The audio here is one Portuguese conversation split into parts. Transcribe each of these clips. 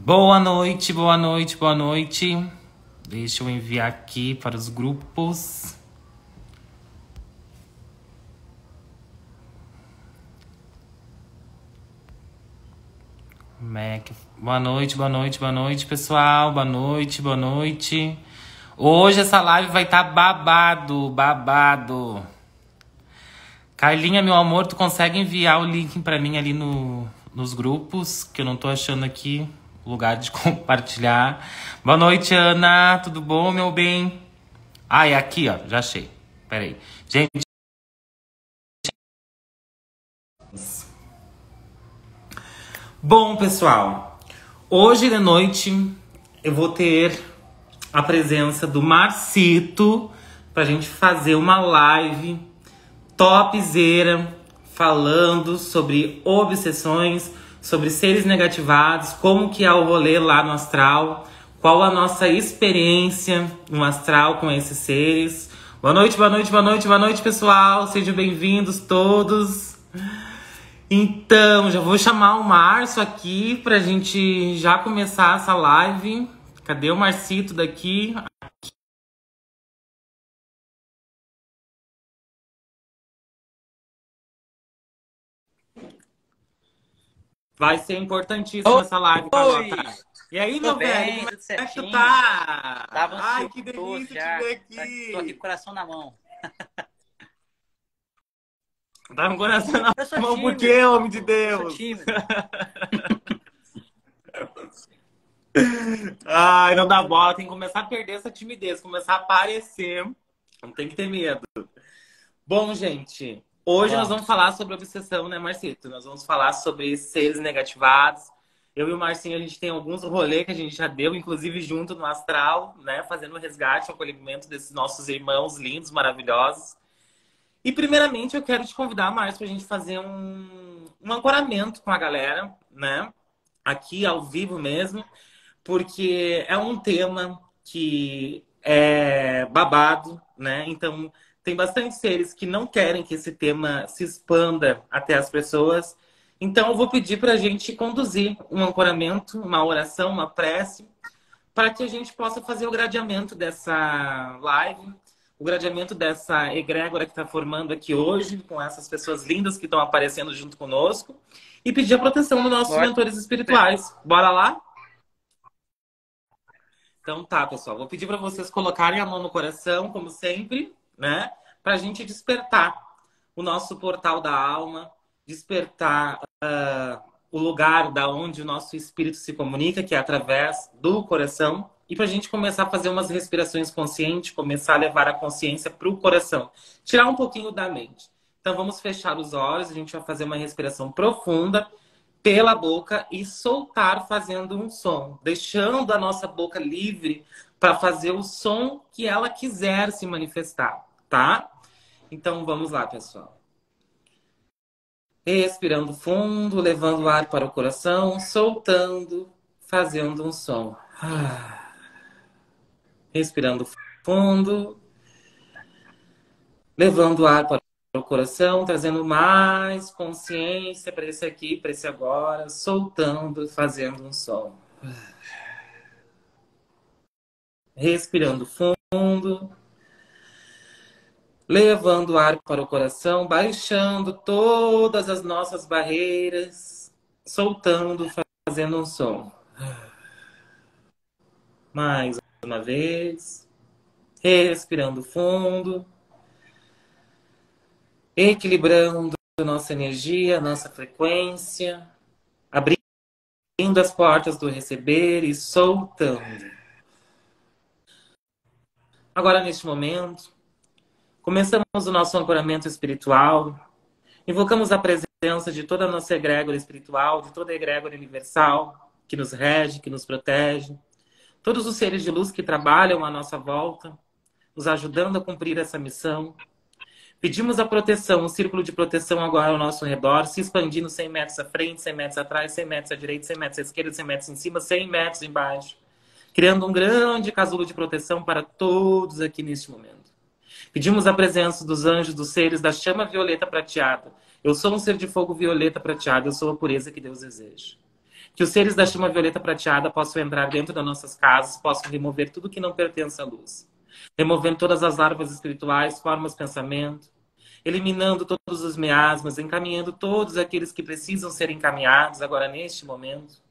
Boa noite, boa noite, boa noite. Deixa eu enviar aqui para os grupos. Mac. Boa noite, boa noite, boa noite, pessoal. Boa noite, boa noite. Hoje essa live vai estar babado, babado. Carlinha, meu amor, tu consegue enviar o link pra mim ali nos grupos, que eu não tô achando aqui lugar de compartilhar. Boa noite, Ana. Tudo bom, meu bem? Ah, é aqui, ó. Já achei. Peraí. Gente. Bom, pessoal. Hoje de noite eu vou ter a presença do Marcito pra gente fazer uma live topzera falando sobre obsessões, sobre seres negativados, como que é o rolê lá no astral, qual a nossa experiência no astral com esses seres. Boa noite, boa noite, boa noite, boa noite, pessoal. Sejam bem-vindos todos. Então, já vou chamar o Márcio aqui pra gente já começar essa live. Cadê o Marcito daqui? Vai ser importantíssima essa live, Carlota. E aí, meu velho, como é que tu tá? Tava Ai, que delícia te ver aqui. Tô aqui com o coração na mão. Tá com o coração na mão por quê, homem de Deus? Eu sou tímido. Ai, não dá bola. Tem que começar a perder essa timidez, começar a aparecer. Não tem que ter medo. Bom, gente, hoje nós vamos falar sobre obsessão, né, Marcito? Nós vamos falar sobre seres negativados. Eu e o Marcinho, a gente tem alguns rolês que a gente já deu, inclusive junto no astral, né? Fazendo o resgate, o acolhimento desses nossos irmãos lindos, maravilhosos. E primeiramente eu quero te convidar, Márcio, pra gente fazer um ancoramento com a galera, né? Aqui ao vivo mesmo, porque é um tema que é babado, né? Então tem bastante seres que não querem que esse tema se expanda até as pessoas. Então, eu vou pedir para a gente conduzir um ancoramento, uma oração, uma prece, para que a gente possa fazer o gradeamento dessa live, o gradeamento dessa egrégora que está formando aqui hoje, com essas pessoas lindas que estão aparecendo junto conosco, e pedir a proteção dos nossos mentores espirituais. Bora lá? Então tá, pessoal. Vou pedir para vocês colocarem a mão no coração, como sempre, né? Para a gente despertar o nosso portal da alma, despertar o lugar da onde o nosso espírito se comunica, que é através do coração, e para a gente começar a fazer umas respirações conscientes, começar a levar a consciência para o coração, tirar um pouquinho da mente. Então vamos fechar os olhos, a gente vai fazer uma respiração profunda pela boca e soltar fazendo um som, deixando a nossa boca livre para fazer o som que ela quiser se manifestar, tá? Então vamos lá, pessoal. Respirando fundo, levando o ar para o coração, soltando, fazendo um som. Respirando fundo, levando o ar para o coração, trazendo mais consciência para esse aqui, para esse agora, soltando, fazendo um som. Respirando fundo, levando o ar para o coração, baixando todas as nossas barreiras, soltando, fazendo um som. Mais uma vez, respirando fundo, equilibrando nossa energia, nossa frequência, abrindo as portas do receber e soltando. Agora, neste momento, começamos o nosso ancoramento espiritual. Invocamos a presença de toda a nossa egrégora espiritual, de toda a egrégora universal, que nos rege, que nos protege. Todos os seres de luz que trabalham à nossa volta, nos ajudando a cumprir essa missão. Pedimos a proteção, um círculo de proteção agora ao nosso redor, se expandindo 100 metros à frente, 100 metros atrás, 100 metros à direita, 100 metros à esquerda, 100 metros em cima, 100 metros embaixo. Criando um grande casulo de proteção para todos aqui neste momento. Pedimos a presença dos anjos, dos seres da chama violeta prateada. Eu sou um ser de fogo violeta prateado, eu sou a pureza que Deus deseja. Que os seres da chama violeta prateada possam entrar dentro das nossas casas, possam remover tudo que não pertence à luz. Removendo todas as larvas espirituais, formas de pensamento, eliminando todos os miasmas, encaminhando todos aqueles que precisam ser encaminhados agora neste momento.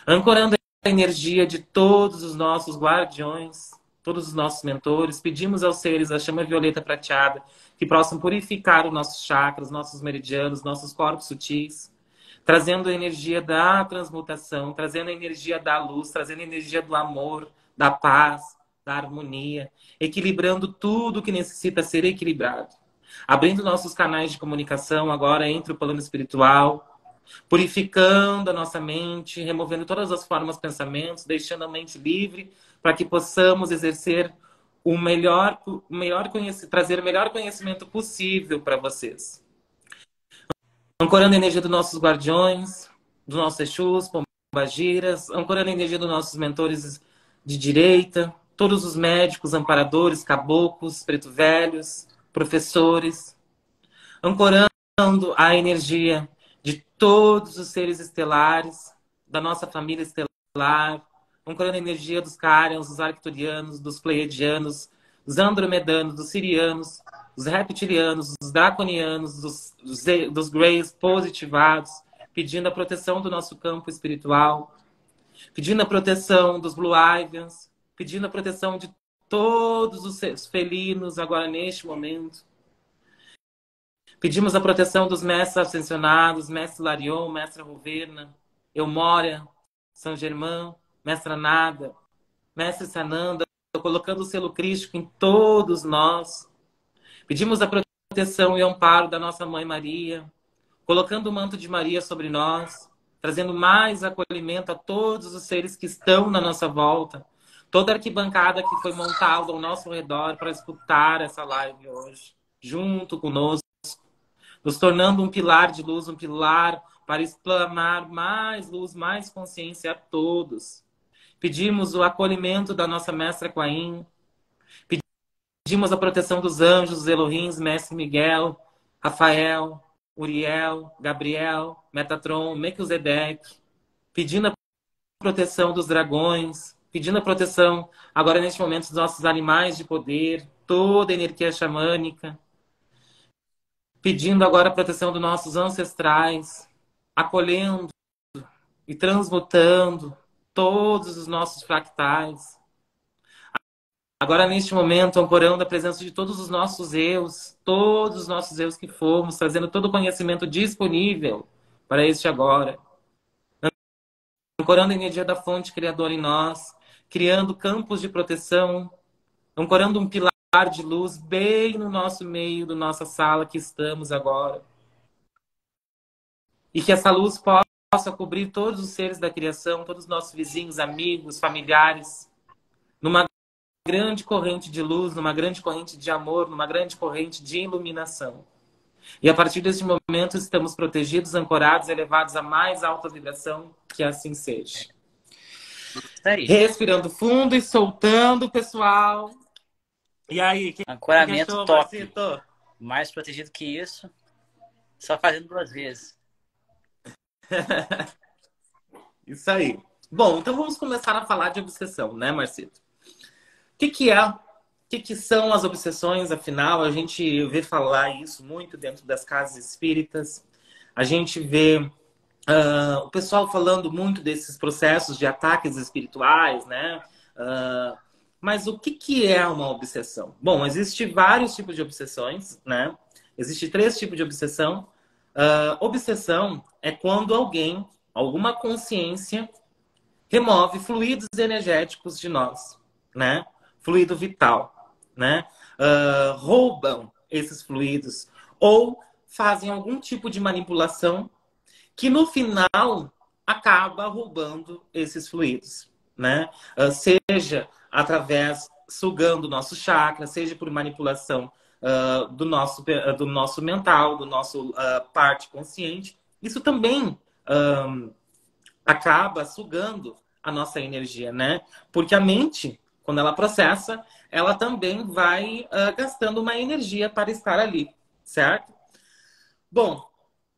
Ancorando a energia de todos os nossos guardiões, todos os nossos mentores, pedimos aos seres da chama violeta prateada que possam purificar os nossos chakras, nossos meridianos, nossos corpos sutis, trazendo a energia da transmutação, trazendo a energia da luz, trazendo a energia do amor, da paz, da harmonia, equilibrando tudo que necessita ser equilibrado. Abrindo nossos canais de comunicação agora entre o plano espiritual, purificando a nossa mente, removendo todas as formas de pensamentos, deixando a mente livre para que possamos exercer trazer o melhor conhecimento possível para vocês. Ancorando a energia dos nossos guardiões, dos nossos Exus, pombagiras, ancorando a energia dos nossos mentores de direita, todos os médicos, amparadores, caboclos, preto velhos, professores, ancorando a energia de todos os seres estelares, da nossa família estelar, ancorando a energia dos Cárions, dos Arcturianos, dos Pleiadianos, dos Andromedanos, dos Sirianos, dos Reptilianos, dos Draconianos, dos Greys positivados, pedindo a proteção do nosso campo espiritual, pedindo a proteção dos Blue Ivians, pedindo a proteção de todos os felinos agora neste momento. Pedimos a proteção dos mestres ascensionados, mestre Larion, mestre Rovena, Eumória, São Germão, mestra Nada, mestre Sananda, colocando o selo crístico em todos nós. Pedimos a proteção e amparo da nossa Mãe Maria, colocando o manto de Maria sobre nós, trazendo mais acolhimento a todos os seres que estão na nossa volta, toda a arquibancada que foi montada ao nosso redor para escutar essa live hoje, junto conosco, nos tornando um pilar de luz, um pilar para explanar mais luz, mais consciência a todos. Pedimos o acolhimento da nossa mestra Quain, pedimos a proteção dos anjos, dos Elohims, mestre Miguel, Rafael, Uriel, Gabriel, Metatron, Melquisedeque, pedindo a proteção dos dragões, pedindo a proteção, agora neste momento, dos nossos animais de poder, toda a energia xamânica, pedindo agora a proteção dos nossos ancestrais, acolhendo e transmutando todos os nossos fractais. Agora, neste momento, ancorando a presença de todos os nossos eus que fomos, trazendo todo o conhecimento disponível para este agora. Ancorando a energia da fonte criadora em nós, criando campos de proteção, ancorando um pilar de luz bem no nosso meio, da nossa sala que estamos agora. E que essa luz possa cobrir todos os seres da criação, todos os nossos vizinhos, amigos, familiares, numa grande corrente de luz, numa grande corrente de amor, numa grande corrente de iluminação. E a partir deste momento estamos protegidos, ancorados, elevados à mais alta vibração, que assim seja. Respirando fundo e soltando, pessoal. E aí, ancoramento achou, top. Marcito? Mais protegido que isso, só fazendo 2 vezes. Isso aí. Bom, então vamos começar a falar de obsessão, né, Marcito? O que são as obsessões? Afinal, a gente vê falar isso muito dentro das casas espíritas. A gente vê o pessoal falando muito desses processos de ataques espirituais, né? Mas o que é uma obsessão? Bom, existem vários tipos de obsessões, né? Existem 3 tipos de obsessão. Obsessão é quando alguma consciência, remove fluidos energéticos de nós, né? Fluido vital, né? Roubam esses fluidos ou fazem algum tipo de manipulação que no final acaba roubando esses fluidos, né? Seja através, sugando o nosso chakra, seja por manipulação do nosso mental, do nosso parte consciente. Isso também acaba sugando a nossa energia, né? Porque a mente, quando ela processa, ela também vai gastando uma energia para estar ali, certo? Bom,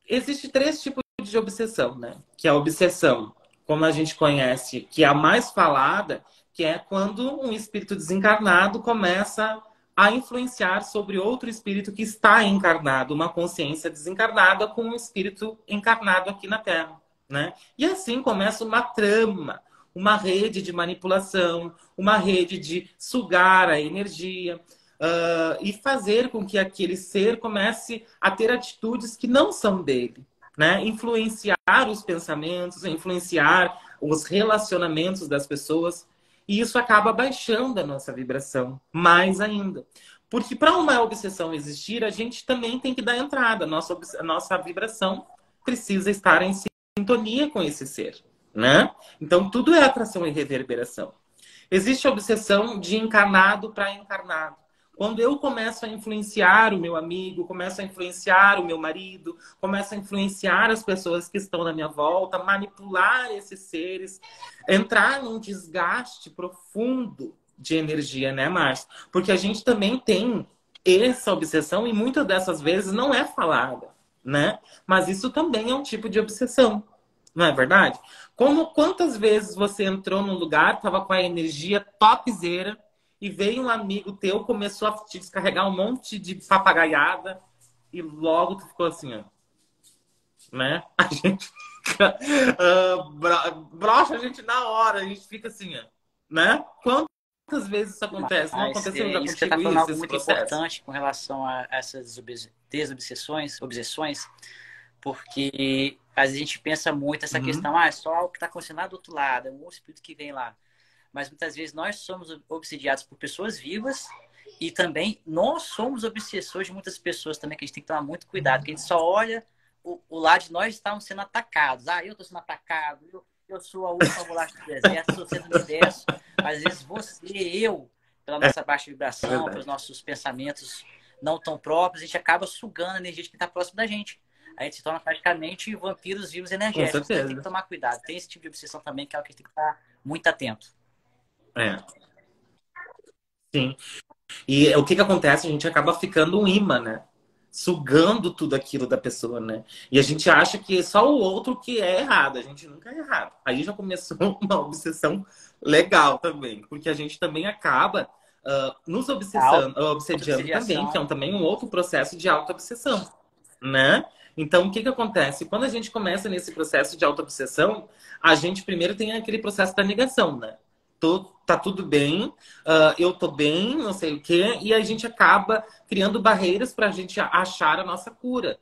existem 3 tipos de obsessão, né? Que é a obsessão como a gente conhece, que é a mais falada, que é quando um espírito desencarnado começa a influenciar sobre outro espírito que está encarnado, uma consciência desencarnada com um espírito encarnado aqui na Terra, né? E assim começa uma trama, uma rede de manipulação, uma rede de sugar a energia, e fazer com que aquele ser comece a ter atitudes que não são dele, né? Influenciar os pensamentos, influenciar os relacionamentos das pessoas. E isso acaba baixando a nossa vibração, mais ainda. Porque para uma obsessão existir, a gente também tem que dar entrada. A nossa vibração precisa estar em sintonia com esse ser, né? Então, tudo é atração e reverberação. Existe a obsessão de encarnado para encarnado. Quando eu começo a influenciar o meu amigo, começo a influenciar o meu marido, começo a influenciar as pessoas que estão na minha volta, manipular esses seres, entrar num desgaste profundo de energia, né, Márcia? Porque a gente também tem essa obsessão e muitas dessas vezes não é falada, né? Mas isso também é um tipo de obsessão, não é verdade? Quantas vezes você entrou num lugar, estava com a energia topzera, e veio um amigo teu, começou a te descarregar um monte de papagaiada e logo tu ficou assim, ó. Né? A gente fica... brocha a gente na hora, a gente fica assim, ó. Né? Quantas vezes isso acontece? Não aconteceu já isso que você está contigo falando é algo esse muito processo? importante com relação a essas obsessões, porque às vezes a gente pensa muito essa questão, é só algo que está acontecendo lá do outro lado, é um espírito que vem lá. Mas muitas vezes nós somos obsidiados por pessoas vivas e também nós somos obsessores de muitas pessoas também, que a gente tem que tomar muito cuidado, porque a gente só olha o lado de nós estarmos sendo atacados. Ah, eu estou sendo atacado, eu sou a última bolacha do deserto, sou sendo universo. Mas às vezes você, eu, pela nossa baixa vibração, pelos nossos pensamentos não tão próprios, a gente acaba sugando a energia de quem está próximo da gente. A gente se torna praticamente vampiros vivos energéticos. Então, tem que tomar cuidado. Tem esse tipo de obsessão também, que é o que a gente tem que estar muito atento. Sim. E o que acontece? A gente acaba ficando um imã, né? Sugando tudo aquilo da pessoa, né? E a gente acha que só o outro que é errado. A gente nunca é errado. Aí já começou uma obsessão legal também. Porque a gente também acaba nos obsediando também, que é também um outro processo de auto-obsessão, né? Então, o que acontece? Quando a gente começa nesse processo de auto-obsessão, a gente primeiro tem aquele processo da negação, né? Tá tudo bem, eu tô bem, não sei o quê, e a gente acaba criando barreiras para a gente achar a nossa cura,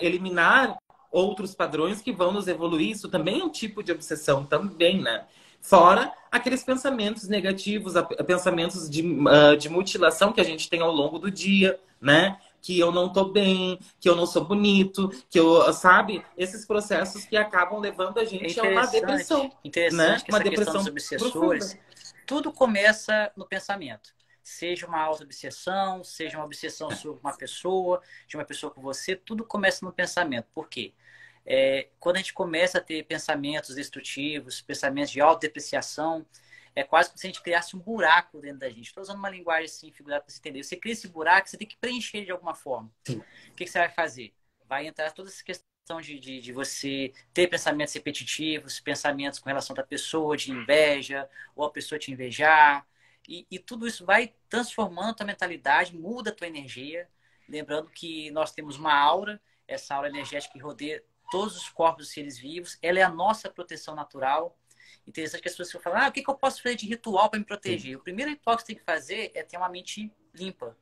eliminar outros padrões que vão nos evoluir. Isso também é um tipo de obsessão, também, né? Fora aqueles pensamentos negativos, pensamentos de mutilação que a gente tem ao longo do dia, né? Que eu não tô bem, que eu não sou bonito, que eu, sabe? Esses processos que acabam levando a gente a uma depressão. Interessante, né? Que essa questão dos obsessores, tudo começa no pensamento. Seja uma auto-obsessão, seja uma obsessão sobre uma pessoa, de uma pessoa com você, tudo começa no pensamento. Por quê? Quando a gente começa a ter pensamentos destrutivos, pensamentos de autodepreciação, é quase como se a gente criasse um buraco dentro da gente. Estou usando uma linguagem assim, figurada para você entender. Você cria esse buraco, você tem que preencher de alguma forma. Sim. O que você vai fazer? Vai entrar toda essa questão de você ter pensamentos repetitivos, pensamentos com relação da pessoa, de inveja, ou a pessoa te invejar. E tudo isso vai transformando a tua mentalidade, muda a tua energia. Lembrando que nós temos uma aura, essa aura energética que rodeia todos os corpos dos seres vivos. Ela é a nossa proteção natural. Interessante que as pessoas falam, o que eu posso fazer de ritual para me proteger? Sim. O primeiro ritual que você tem que fazer é ter uma mente limpa.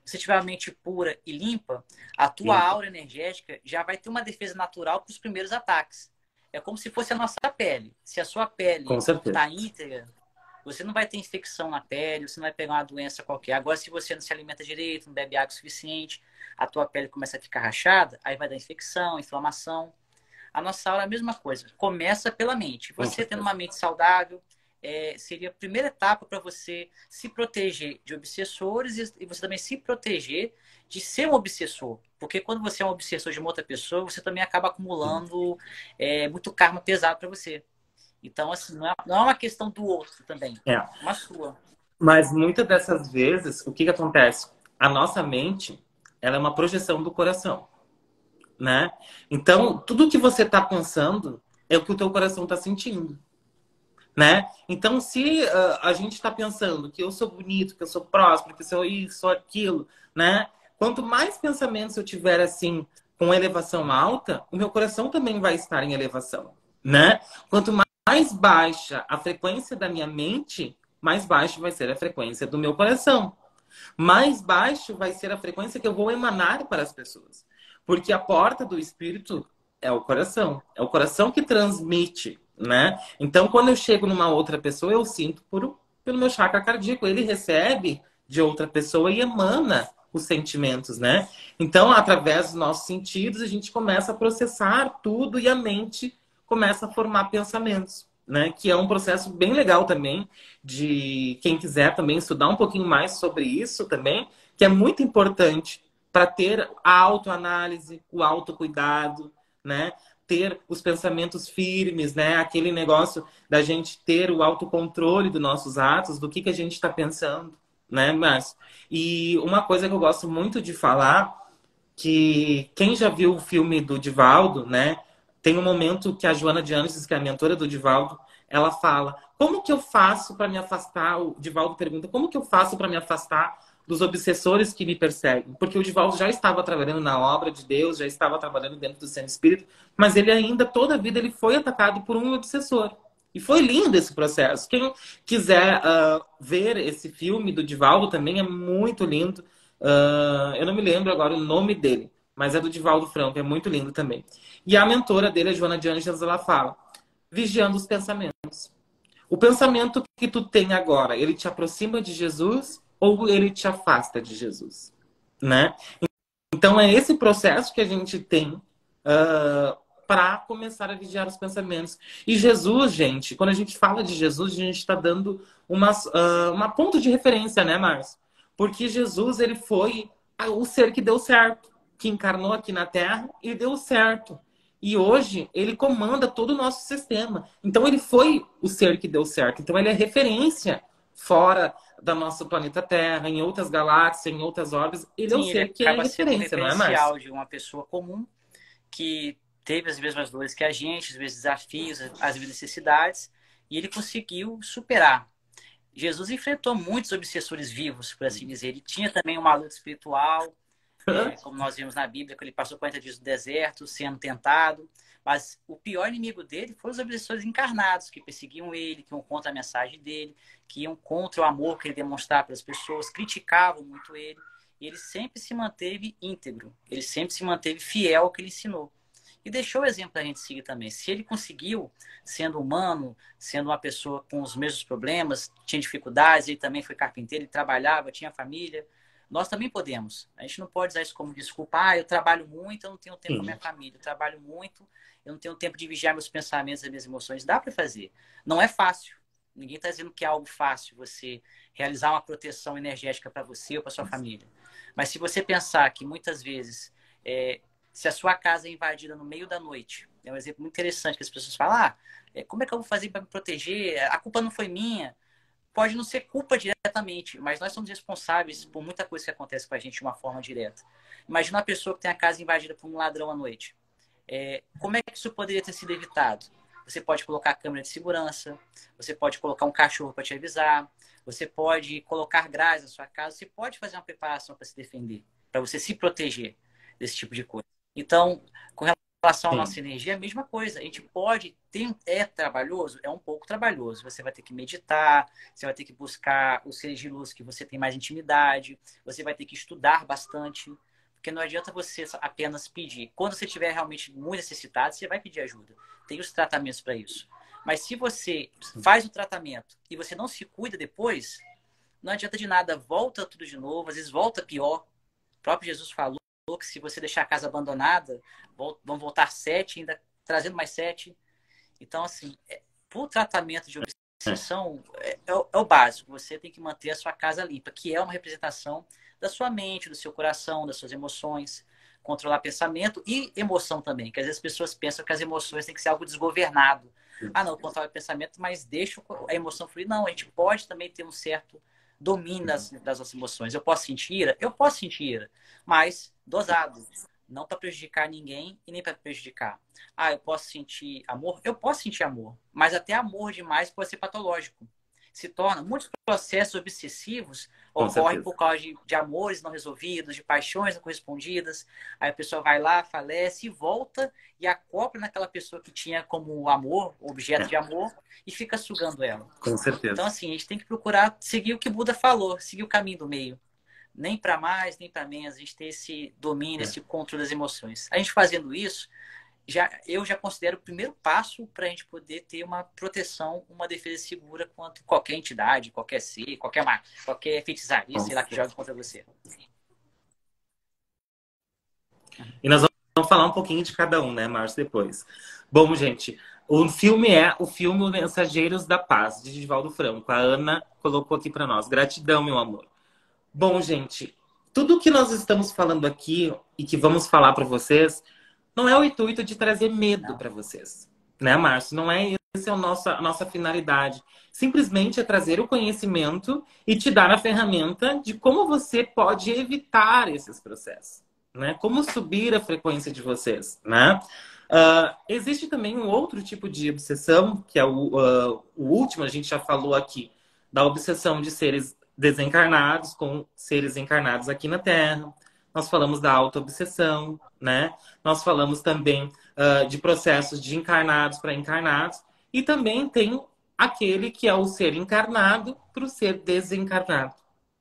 Se você tiver uma mente pura e limpa, a tua aura energética já vai ter uma defesa natural para os primeiros ataques. É como se fosse a nossa pele. Se a sua pele está íntegra, você não vai ter infecção na pele, você não vai pegar uma doença qualquer. Agora, se você não se alimenta direito, não bebe água suficiente, a tua pele começa a ficar rachada, aí vai dar infecção, inflamação. A nossa aura é a mesma coisa. Começa pela mente. Você tendo uma mente saudável, seria a primeira etapa para você se proteger de obsessores e você também se proteger de ser um obsessor. Porque quando você é um obsessor de uma outra pessoa, você também acaba acumulando muito karma pesado para você. Então, assim, não é uma questão do outro também. É uma sua. Mas muitas dessas vezes, o que acontece? A nossa mente, ela é uma projeção do coração. Né? Então, tudo que você está pensando é o que o teu coração está sentindo, né? Então, se a gente está pensando que eu sou bonito, que eu sou próspero, que eu sou isso, sou aquilo, né? Quanto mais pensamentos eu tiver assim, com elevação alta, o meu coração também vai estar em elevação, né? Quanto mais baixa a frequência da minha mente, mais baixa vai ser a frequência do meu coração. Mais baixo vai ser a frequência que eu vou emanar para as pessoas. Porque a porta do espírito é o coração. É o coração que transmite, né? Então, quando eu chego numa outra pessoa, eu sinto pelo meu chakra cardíaco. Ele recebe de outra pessoa e emana os sentimentos, né? Então, através dos nossos sentidos, a gente começa a processar tudo e a mente começa a formar pensamentos, né? Que é um processo bem legal também de quem quiser também estudar um pouquinho mais sobre isso também, que é muito importante para ter a autoanálise, o autocuidado, né? Ter os pensamentos firmes, né? Aquele negócio da gente ter o autocontrole dos nossos atos, do que a gente está pensando, né, Márcio? E uma coisa que eu gosto muito de falar, que quem já viu o filme do Divaldo, né? Tem um momento que a Joana de Anjos, que é a mentora do Divaldo, ela fala: como que eu faço para me afastar? O Divaldo pergunta: como que eu faço para me afastar dos obsessores que me perseguem? Porque o Divaldo já estava trabalhando na obra de Deus, já estava trabalhando dentro do Centro Espírita, mas ele ainda, toda a vida, ele foi atacado por um obsessor. E foi lindo esse processo. Quem quiser ver esse filme do Divaldo também é muito lindo. Eu não me lembro agora o nome dele, mas é do Divaldo Franco, é muito lindo também. E a mentora dele, a Joana de Anjos, ela fala: vigiando os pensamentos. O pensamento que tu tem agora, ele te aproxima de Jesus ou ele te afasta de Jesus, né? Então é esse processo que a gente tem para começar a vigiar os pensamentos. E Jesus, gente, quando a gente fala de Jesus, a gente está dando uma ponto de referência, né, Márcio? Porque Jesus, ele foi o ser que deu certo, que encarnou aqui na Terra e deu certo. E hoje ele comanda todo o nosso sistema. Então ele foi o ser que deu certo. Então ele é referência fora da nosso planeta Terra, em outras galáxias, em outras órbitas. Ele é o Sim, ele ser que é acaba sendo um referência, não é, Márcio? referencial de uma pessoa comum que teve as mesmas dores que a gente, os mesmos desafios, as mesmas necessidades, e ele conseguiu superar. Jesus enfrentou muitos obsessores vivos, por assim dizer. Ele tinha também uma luta espiritual, como nós vimos na Bíblia, que ele passou 40 dias no deserto, sendo tentado. Mas o pior inimigo dele foram os obsessores encarnados, que perseguiam ele, que iam contra a mensagem dele, que iam contra o amor que ele demonstrava para as pessoas, criticavam muito ele. E ele sempre se manteve íntegro, ele sempre se manteve fiel ao que ele ensinou. E deixou o exemplo para a gente seguir também. Se ele conseguiu, sendo humano, sendo uma pessoa com os mesmos problemas, tinha dificuldades, ele também foi carpinteiro, ele trabalhava, tinha família, nós também podemos. A gente não pode usar isso como desculpa. Eu trabalho muito, eu não tenho tempo com a minha família. Eu trabalho muito, eu não tenho tempo de vigiar meus pensamentos e minhas emoções. Dá para fazer. Não é fácil. Ninguém está dizendo que é algo fácil você realizar uma proteção energética para você ou para sua família. Mas se você pensar que muitas vezes, se a sua casa é invadida no meio da noite, é um exemplo muito interessante que as pessoas falam: como é que eu vou fazer para me proteger? A culpa não foi minha. Pode não ser culpa diretamente, mas nós somos responsáveis por muita coisa que acontece com a gente de uma forma direta. Imagina uma pessoa que tem a casa invadida por um ladrão à noite. Como é que isso poderia ter sido evitado? Você pode colocar câmera de segurança, você pode colocar um cachorro para te avisar, você pode colocar grades na sua casa, você pode fazer uma preparação para se defender, para você se proteger desse tipo de coisa. Então, com relação à nossa energia, é a mesma coisa. A gente pode ter, trabalhoso? É um pouco trabalhoso. Você vai ter que meditar, você vai ter que buscar os seres de luz que você tem mais intimidade, você vai ter que estudar bastante, porque não adianta você apenas pedir. Quando você tiver realmente muito necessitado, você vai pedir ajuda. Tem os tratamentos para isso. Mas se você faz o tratamento e você não se cuida depois, não adianta de nada. Volta tudo de novo, às vezes volta pior. O próprio Jesus falou que se você deixar a casa abandonada, vão voltar 7, ainda trazendo mais 7. Então, assim, para o tratamento de obsessão, é o básico. Você tem que manter a sua casa limpa, que é uma representação da sua mente, do seu coração, das suas emoções. Controlar pensamento e emoção também, que às vezes as pessoas pensam que as emoções têm que ser algo desgovernado. Não, controla o pensamento, mas deixa a emoção fluir. Não, a gente pode também ter um certo domínio das nossas emoções. Eu posso sentir ira? Eu posso sentir ira, mas dosado. não para prejudicar ninguém e nem para prejudicar. Ah, eu posso sentir amor? Eu posso sentir amor, mas até amor demais pode ser patológico. Se torna, muitos processos obsessivos Com ocorrem certeza. por causa de amores não resolvidos, de paixões não correspondidas. Aí a pessoa vai lá, falece e volta e acopla naquela pessoa que tinha como amor, objeto É, de amor, e fica sugando ela. com Então, certeza. assim, a gente tem que procurar seguir o que o Buda falou, seguir o caminho do meio. Nem para mais, nem para menos. A gente tem esse domínio, É. esse controle das emoções. A gente fazendo isso, eu já considero o primeiro passo para a gente poder ter uma proteção, uma defesa segura contra qualquer entidade, qualquer ser, qualquer feitiçaria, Com sei lá, que joga certeza. contra você. E nós vamos falar um pouquinho de cada um, né, Márcio, depois. Bom, gente, o filme é o filme Mensageiros da Paz, de Divaldo Franco. A Ana colocou aqui para nós. Gratidão, meu amor. Bom, gente, tudo que nós estamos falando aqui e que vamos falar para vocês não é o intuito de trazer medo Não. para vocês, né, Márcio? Não é esse é a nossa finalidade. Simplesmente é trazer o conhecimento e te dar a ferramenta de como você pode evitar esses processos, né? Como subir a frequência de vocês, né? Existe também um outro tipo de obsessão, que é o último, a gente já falou aqui, da obsessão de seres desencarnados com seres encarnados aqui na Terra. Nós falamos da auto-obsessão, né? Nós falamos também de processos de encarnados para encarnados. E também tem aquele que é o ser encarnado para o ser desencarnado,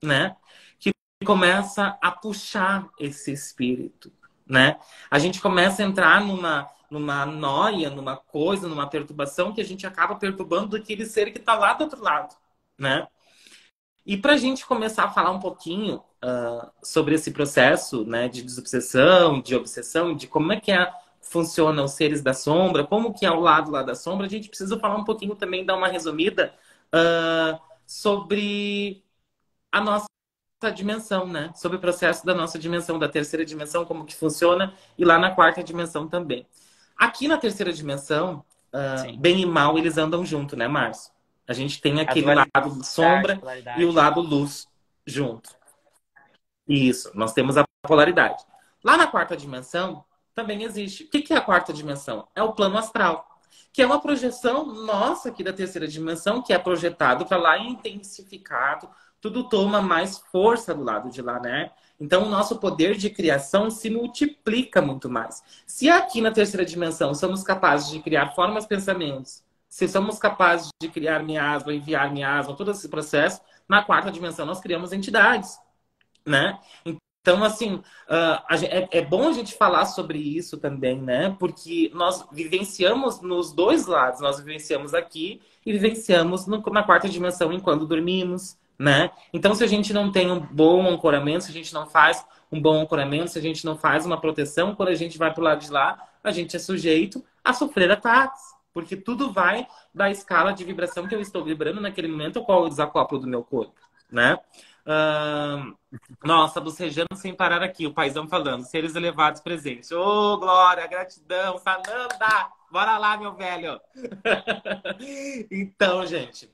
né? Que começa a puxar esse espírito, né? A gente começa a entrar numa noia, numa coisa, numa perturbação que a gente acaba perturbando aquele ser que está lá do outro lado, né? E para a gente começar a falar um pouquinho sobre esse processo, né, de desobsessão, de obsessão, de como é que funciona os seres da sombra, como que é o lado lá da sombra, a gente precisa falar um pouquinho também, dar uma resumida sobre a nossa dimensão, né? Sobre o processo da nossa dimensão, da terceira dimensão, como que funciona, e lá na quarta dimensão também. Aqui na terceira dimensão, Sim. bem e mal, eles andam junto, né, Márcio? A gente tem A aquele lado dualidade, sombra e o polaridade. lado luz junto. Isso, nós temos a polaridade. Lá na quarta dimensão, também existe. O que é a quarta dimensão? É o plano astral, que é uma projeção nossa aqui da terceira dimensão, que é projetado para lá e intensificado. Tudo toma mais força do lado de lá, né? Então, o nosso poder de criação se multiplica muito mais. Se aqui na terceira dimensão somos capazes de criar formas, pensamentos, se somos capazes de criar miasma, enviar miasma, todo esse processo, na quarta dimensão nós criamos entidades, né? Então, assim, é bom a gente falar sobre isso também, né? Porque nós vivenciamos nos dois lados. Nós vivenciamos aqui e vivenciamos na quarta dimensão enquanto dormimos, né? Então, se a gente não tem um bom ancoramento, se a gente não faz um bom ancoramento, se a gente não faz uma proteção, quando a gente vai para o lado de lá, a gente é sujeito a sofrer ataques. Porque tudo vai da escala de vibração que eu estou vibrando naquele momento, ao qual eu desacoplo do meu corpo, né? Nossa, bocejando sem parar aqui, o paizão falando, seres elevados presentes. Ô, glória, gratidão, Sananda! Bora lá, meu velho! Então, gente,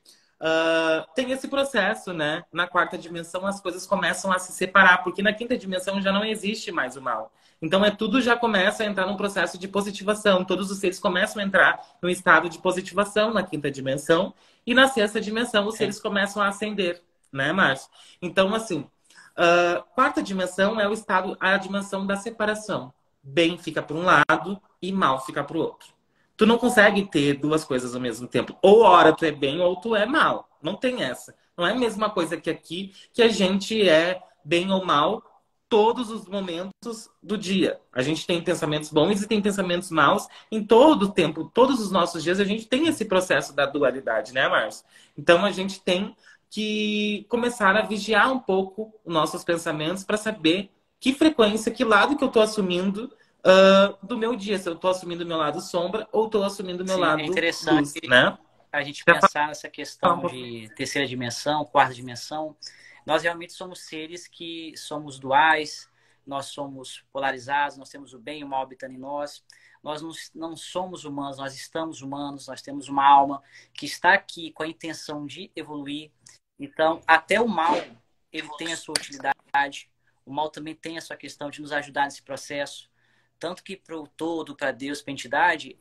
tem esse processo, né? Na quarta dimensão as coisas começam a se separar, porque na quinta dimensão já não existe mais o mal. Então, tudo já começa a entrar num processo de positivação. Todos os seres começam a entrar num estado de positivação na quinta dimensão. E na sexta dimensão os Sim. seres começam a ascender, né, Márcio? Então, assim, quarta dimensão é o estado, a dimensão da separação. Bem fica para um lado e mal fica para o outro. Tu não consegue ter duas coisas ao mesmo tempo. Ou hora tu é bem ou tu é mal. Não tem essa. Não é a mesma coisa que aqui, que a gente é bem ou mal todos os momentos do dia. A gente tem pensamentos bons e tem pensamentos maus em todo o tempo. Todos os nossos dias a gente tem esse processo da dualidade, né, Márcio? Então a gente tem que começar a vigiar um pouco os nossos pensamentos para saber que frequência, que lado que eu estou assumindo do meu dia. Se eu estou assumindo o meu lado sombra ou estou assumindo o meu Sim, é lado luz, interessante né? a gente Quer pensar nessa falar um questão pouquinho? de terceira dimensão, quarta dimensão. Nós realmente somos seres que somos duais, nós somos polarizados, nós temos o bem e o mal habitando em nós. Nós não somos humanos, nós estamos humanos, nós temos uma alma que está aqui com a intenção de evoluir. Então, até o mal, ele tem a sua utilidade. O mal também tem a sua questão de nos ajudar nesse processo. Tanto que para o todo, para Deus, para a entidade,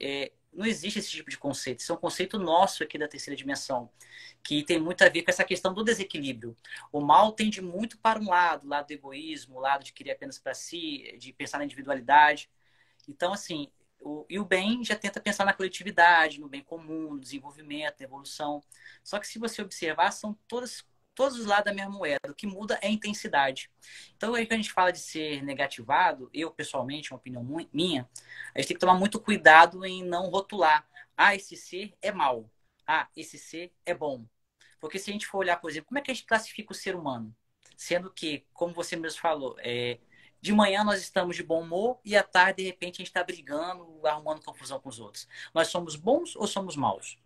não existe esse tipo de conceito. Isso é um conceito nosso aqui da terceira dimensão, que tem muito a ver com essa questão do desequilíbrio. O mal tende muito para um lado, o lado do egoísmo, o lado de querer apenas para si, de pensar na individualidade. Então, assim, e o bem já tenta pensar na coletividade, no bem comum, no desenvolvimento, na evolução. Só que se você observar, são todos os lados da mesma moeda. O que muda é a intensidade. Então, aí que a gente fala de ser negativado, eu pessoalmente, uma opinião minha, a gente tem que tomar muito cuidado em não rotular. Ah, esse ser é mal. Ah, esse ser é bom. Porque se a gente for olhar, por exemplo, como é que a gente classifica o ser humano? Sendo que, como você mesmo falou, de manhã nós estamos de bom humor e à tarde, de repente, a gente está brigando, arrumando confusão com os outros. Nós somos bons ou somos maus?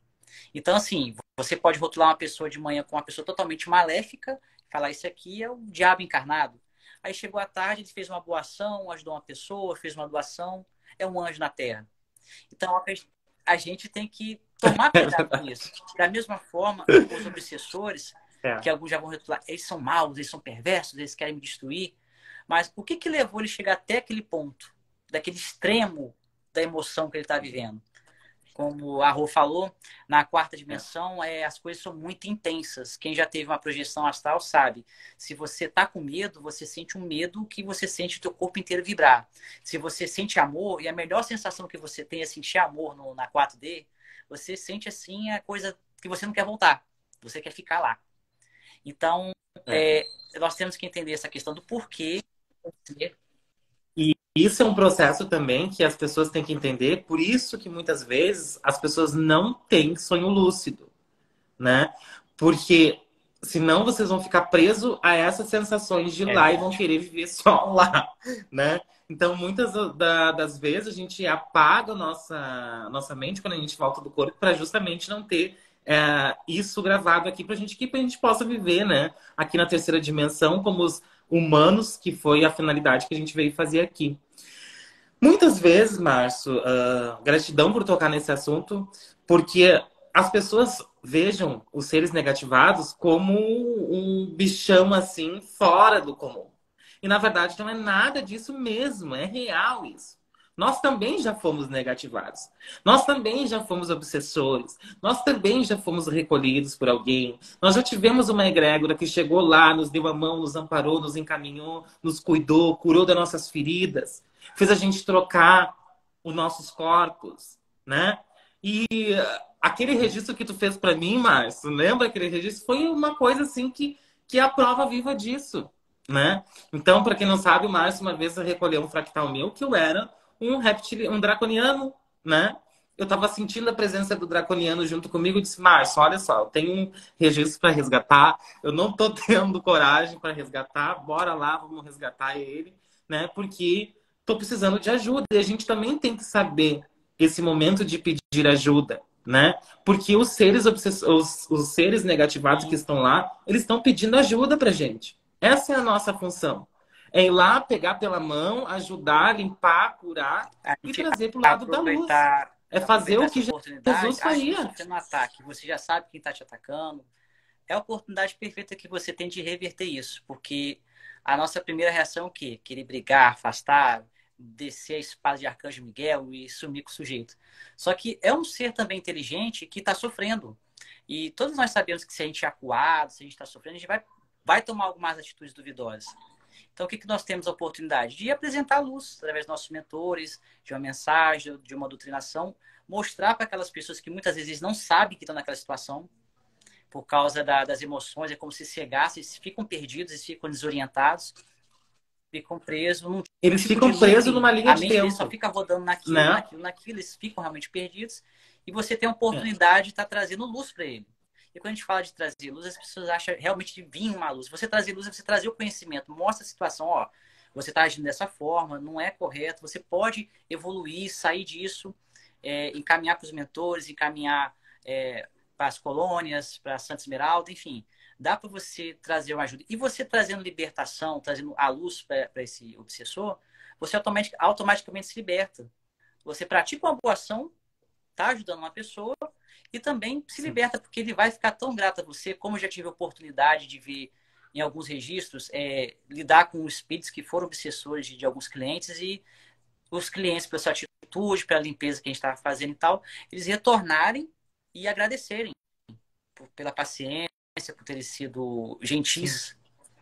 Então, assim, você pode rotular uma pessoa de manhã com uma pessoa totalmente maléfica, falar isso aqui é o diabo encarnado. Aí chegou à tarde, ele fez uma boa ação, ajudou uma pessoa, fez uma doação, é um anjo na terra. Então, a gente tem que tomar cuidado com isso. Da mesma forma, os obsessores, que alguns já vão rotular, eles são maus, eles são perversos, eles querem me destruir. Mas o que levou ele a chegar até aquele ponto, daquele extremo da emoção que ele está vivendo? Como a Rô falou, na quarta dimensão as coisas são muito intensas. Quem já teve uma projeção astral sabe. Se você está com medo, você sente um medo que você sente o teu corpo inteiro vibrar. Se você sente amor, e a melhor sensação que você tem é sentir amor na 4D, você sente assim a coisa que você não quer voltar. Você quer ficar lá. Então, nós temos que entender essa questão do porquê. E isso é um processo também que as pessoas têm que entender, por isso que muitas vezes as pessoas não têm sonho lúcido, né? Porque senão vocês vão ficar presos a essas sensações de lá e vão querer viver só lá, né? Então, muitas das vezes a gente apaga a nossa mente quando a gente volta do corpo para justamente não ter isso gravado aqui para a gente possa viver, né? Aqui na terceira dimensão, como os humanos, que foi a finalidade que a gente veio fazer aqui. Muitas vezes, Márcio, gratidão por tocar nesse assunto, porque as pessoas vejam os seres negativados como um bichão assim, fora do comum. E na verdade não é nada disso mesmo, é real isso. Nós também já fomos negativados. Nós também já fomos obsessores. Nós também já fomos recolhidos por alguém. Nós já tivemos uma egrégora que chegou lá, nos deu a mão, nos amparou, nos encaminhou, nos cuidou, curou das nossas feridas, fez a gente trocar os nossos corpos, né? E aquele registro que tu fez para mim, Márcio, lembra aquele registro? Foi uma coisa assim que é a prova viva disso, né? Então, para quem não sabe, o Márcio uma vez recolheu um fractal meu que eu era um draconiano, né? Eu estava sentindo a presença do draconiano junto comigo e disse, Márcio, olha só, eu tenho um registro para resgatar, eu não tô tendo coragem para resgatar, bora lá, vamos resgatar ele, né? Porque tô precisando de ajuda. E a gente também tem que saber esse momento de pedir ajuda, né? Porque os seres negativados que estão lá, eles estão pedindo ajuda pra gente. Essa é a nossa função. É ir lá, pegar pela mão, ajudar, limpar, curar e trazer para o lado da luz. É fazer o que Jesus faria. Você sofrendo um ataque, você já sabe quem está te atacando. É a oportunidade perfeita que você tem de reverter isso. Porque a nossa primeira reação é o quê? Querer brigar, afastar, descer a espada de Arcanjo Miguel e sumir com o sujeito. Só que é um ser também inteligente que está sofrendo. E todos nós sabemos que se a gente é acuado, se a gente está sofrendo, a gente vai tomar algumas atitudes duvidosas. Então, o que nós temos a oportunidade? De apresentar a luz através dos nossos mentores, de uma mensagem, de uma doutrinação, mostrar para aquelas pessoas que muitas vezes não sabem que estão naquela situação, por causa das emoções, é como se cegassem, eles ficam perdidos, eles ficam desorientados, ficam presos num eles tipo ficam de presos numa linha de tempo. A mente só fica rodando naquilo, né? naquilo, eles ficam realmente perdidos, e você tem a oportunidade de estar trazendo luz para ele. E quando a gente fala de trazer luz, as pessoas acham realmente de vir uma luz. Você trazer luz é você trazer o conhecimento, mostra a situação, ó, você está agindo dessa forma, não é correto, você pode evoluir, sair disso, encaminhar para os mentores, encaminhar para as colônias, para a Santa Esmeralda, enfim. Dá para você trazer uma ajuda. E você trazendo libertação, trazendo a luz para esse obsessor, você automaticamente se liberta. Você pratica uma boa ação, está ajudando uma pessoa, e também se liberta, porque ele vai ficar tão grato a você, como eu já tive a oportunidade de ver em alguns registros, lidar com espíritos que foram obsessores de alguns clientes, e os clientes pela sua atitude, pela limpeza que a gente estava fazendo e tal, eles retornarem e agradecerem pela paciência, por terem sido Sim. gentis.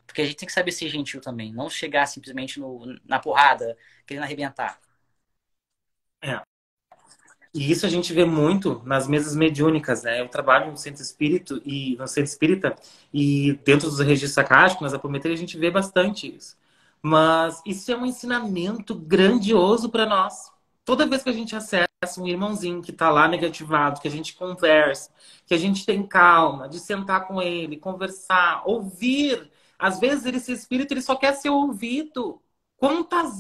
Porque a gente tem que saber ser gentil também, não chegar simplesmente na porrada, querendo arrebentar. É. E isso a gente vê muito nas mesas mediúnicas, né? Eu trabalho no centro espírita e dentro dos registros acásticos, nas apometria, a gente vê bastante isso. Mas isso é um ensinamento grandioso para nós. Toda vez que a gente acessa um irmãozinho que está lá negativado, que a gente conversa, que a gente tem calma de sentar com ele, conversar, ouvir. Às vezes esse espírito ele só quer ser ouvido. Quantas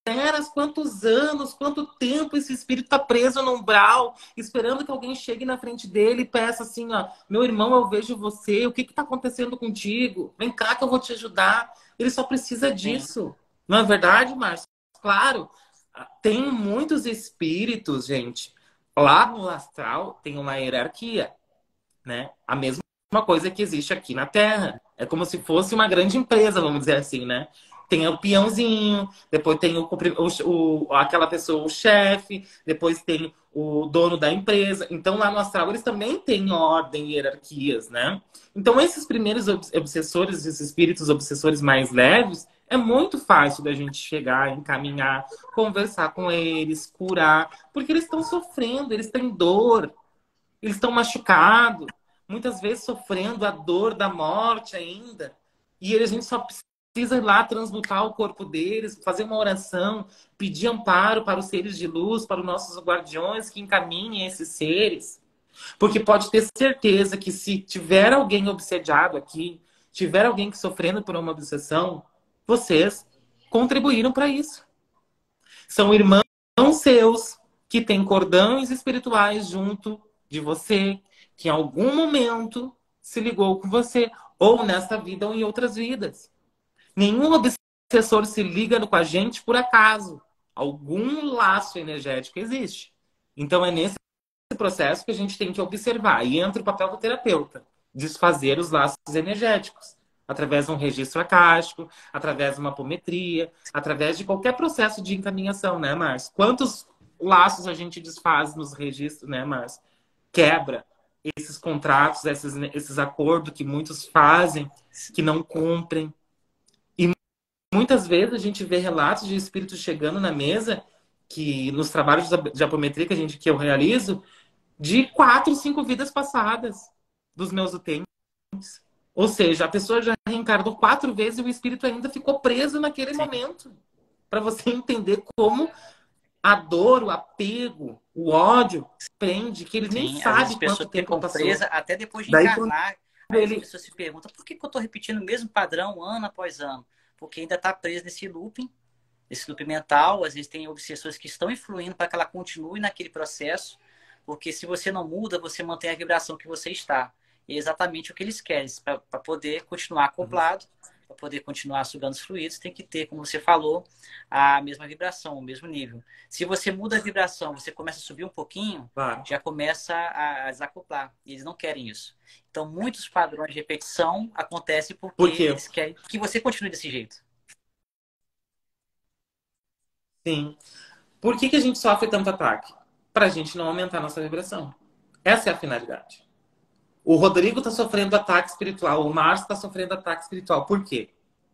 eras, quantos anos, quanto tempo esse espírito está preso no umbral, esperando que alguém chegue na frente dele e peça assim, ó, meu irmão, eu vejo você, o que está acontecendo contigo? Vem cá que eu vou te ajudar. Ele só precisa Sim, disso. Não é verdade, Márcio? Claro, tem muitos espíritos, gente. Lá no astral tem uma hierarquia, né? A mesma coisa que existe aqui na Terra. É como se fosse uma grande empresa, vamos dizer assim, né? Tem o peãozinho, depois tem aquela pessoa, o chefe, depois tem o dono da empresa. Então, lá no astral, eles também têm ordem e hierarquias, né? Então, esses primeiros obsessores, esses espíritos obsessores mais leves, é muito fácil da gente chegar, encaminhar, conversar com eles, curar, porque eles estão sofrendo, eles têm dor, eles estão machucados, muitas vezes sofrendo a dor da morte ainda. E a gente só precisa ir lá transmutar o corpo deles, fazer uma oração, pedir amparo para os seres de luz, para os nossos guardiões que encaminhem esses seres. Porque pode ter certeza que se tiver alguém obsediado aqui, tiver alguém que sofrendo por uma obsessão, vocês contribuíram para isso. São irmãos seus que têm cordões espirituais junto de você, que em algum momento se ligou com você, ou nesta vida ou em outras vidas. Nenhum obsessor se liga com a gente por acaso. Algum laço energético existe. Então é nesse processo que a gente tem que observar. E entra o papel do terapeuta, desfazer os laços energéticos, através de um registro acástico, através de uma apometria, através de qualquer processo de encaminhação, né, Márcio? Quantos laços a gente desfaz nos registros, né, Márcio? Quebra esses contratos, esses acordos que muitos fazem, que não cumprem. E muitas vezes a gente vê relatos de espíritos chegando na mesa, que nos trabalhos de apometria que eu realizo, de 4, 5 vidas passadas dos meus utentes. Ou seja, a pessoa já reencarnou 4 vezes e o espírito ainda ficou preso naquele sim. momento. Para você entender como a dor, o apego, o ódio prende, que ele nem Sim, às vezes as sabe quanto pessoas tempo ficam passou. presas até depois de Daí quando encarnar. Aí as ele. pessoas se perguntam por que eu estou repetindo o mesmo padrão ano após ano? Porque ainda está preso nesse looping, esse looping mental. Às vezes tem obsessores que estão influindo para que ela continue naquele processo. Porque se você não muda, você mantém a vibração que você está. E é exatamente o que eles querem, para poder continuar acoplado, para poder continuar sugando os fluidos, tem que ter, como você falou, a mesma vibração, o mesmo nível. Se você muda a vibração, você começa a subir um pouquinho, Claro. já começa a desacoplar. E eles não querem isso. Então, muitos padrões de repetição acontecem porque Por quê? eles querem que você continue desse jeito. Sim. Por que a gente sofre tanto ataque? Para a gente não aumentar a nossa vibração. Essa é a finalidade. O Rodrigo está sofrendo ataque espiritual, o Márcio está sofrendo ataque espiritual. Por quê?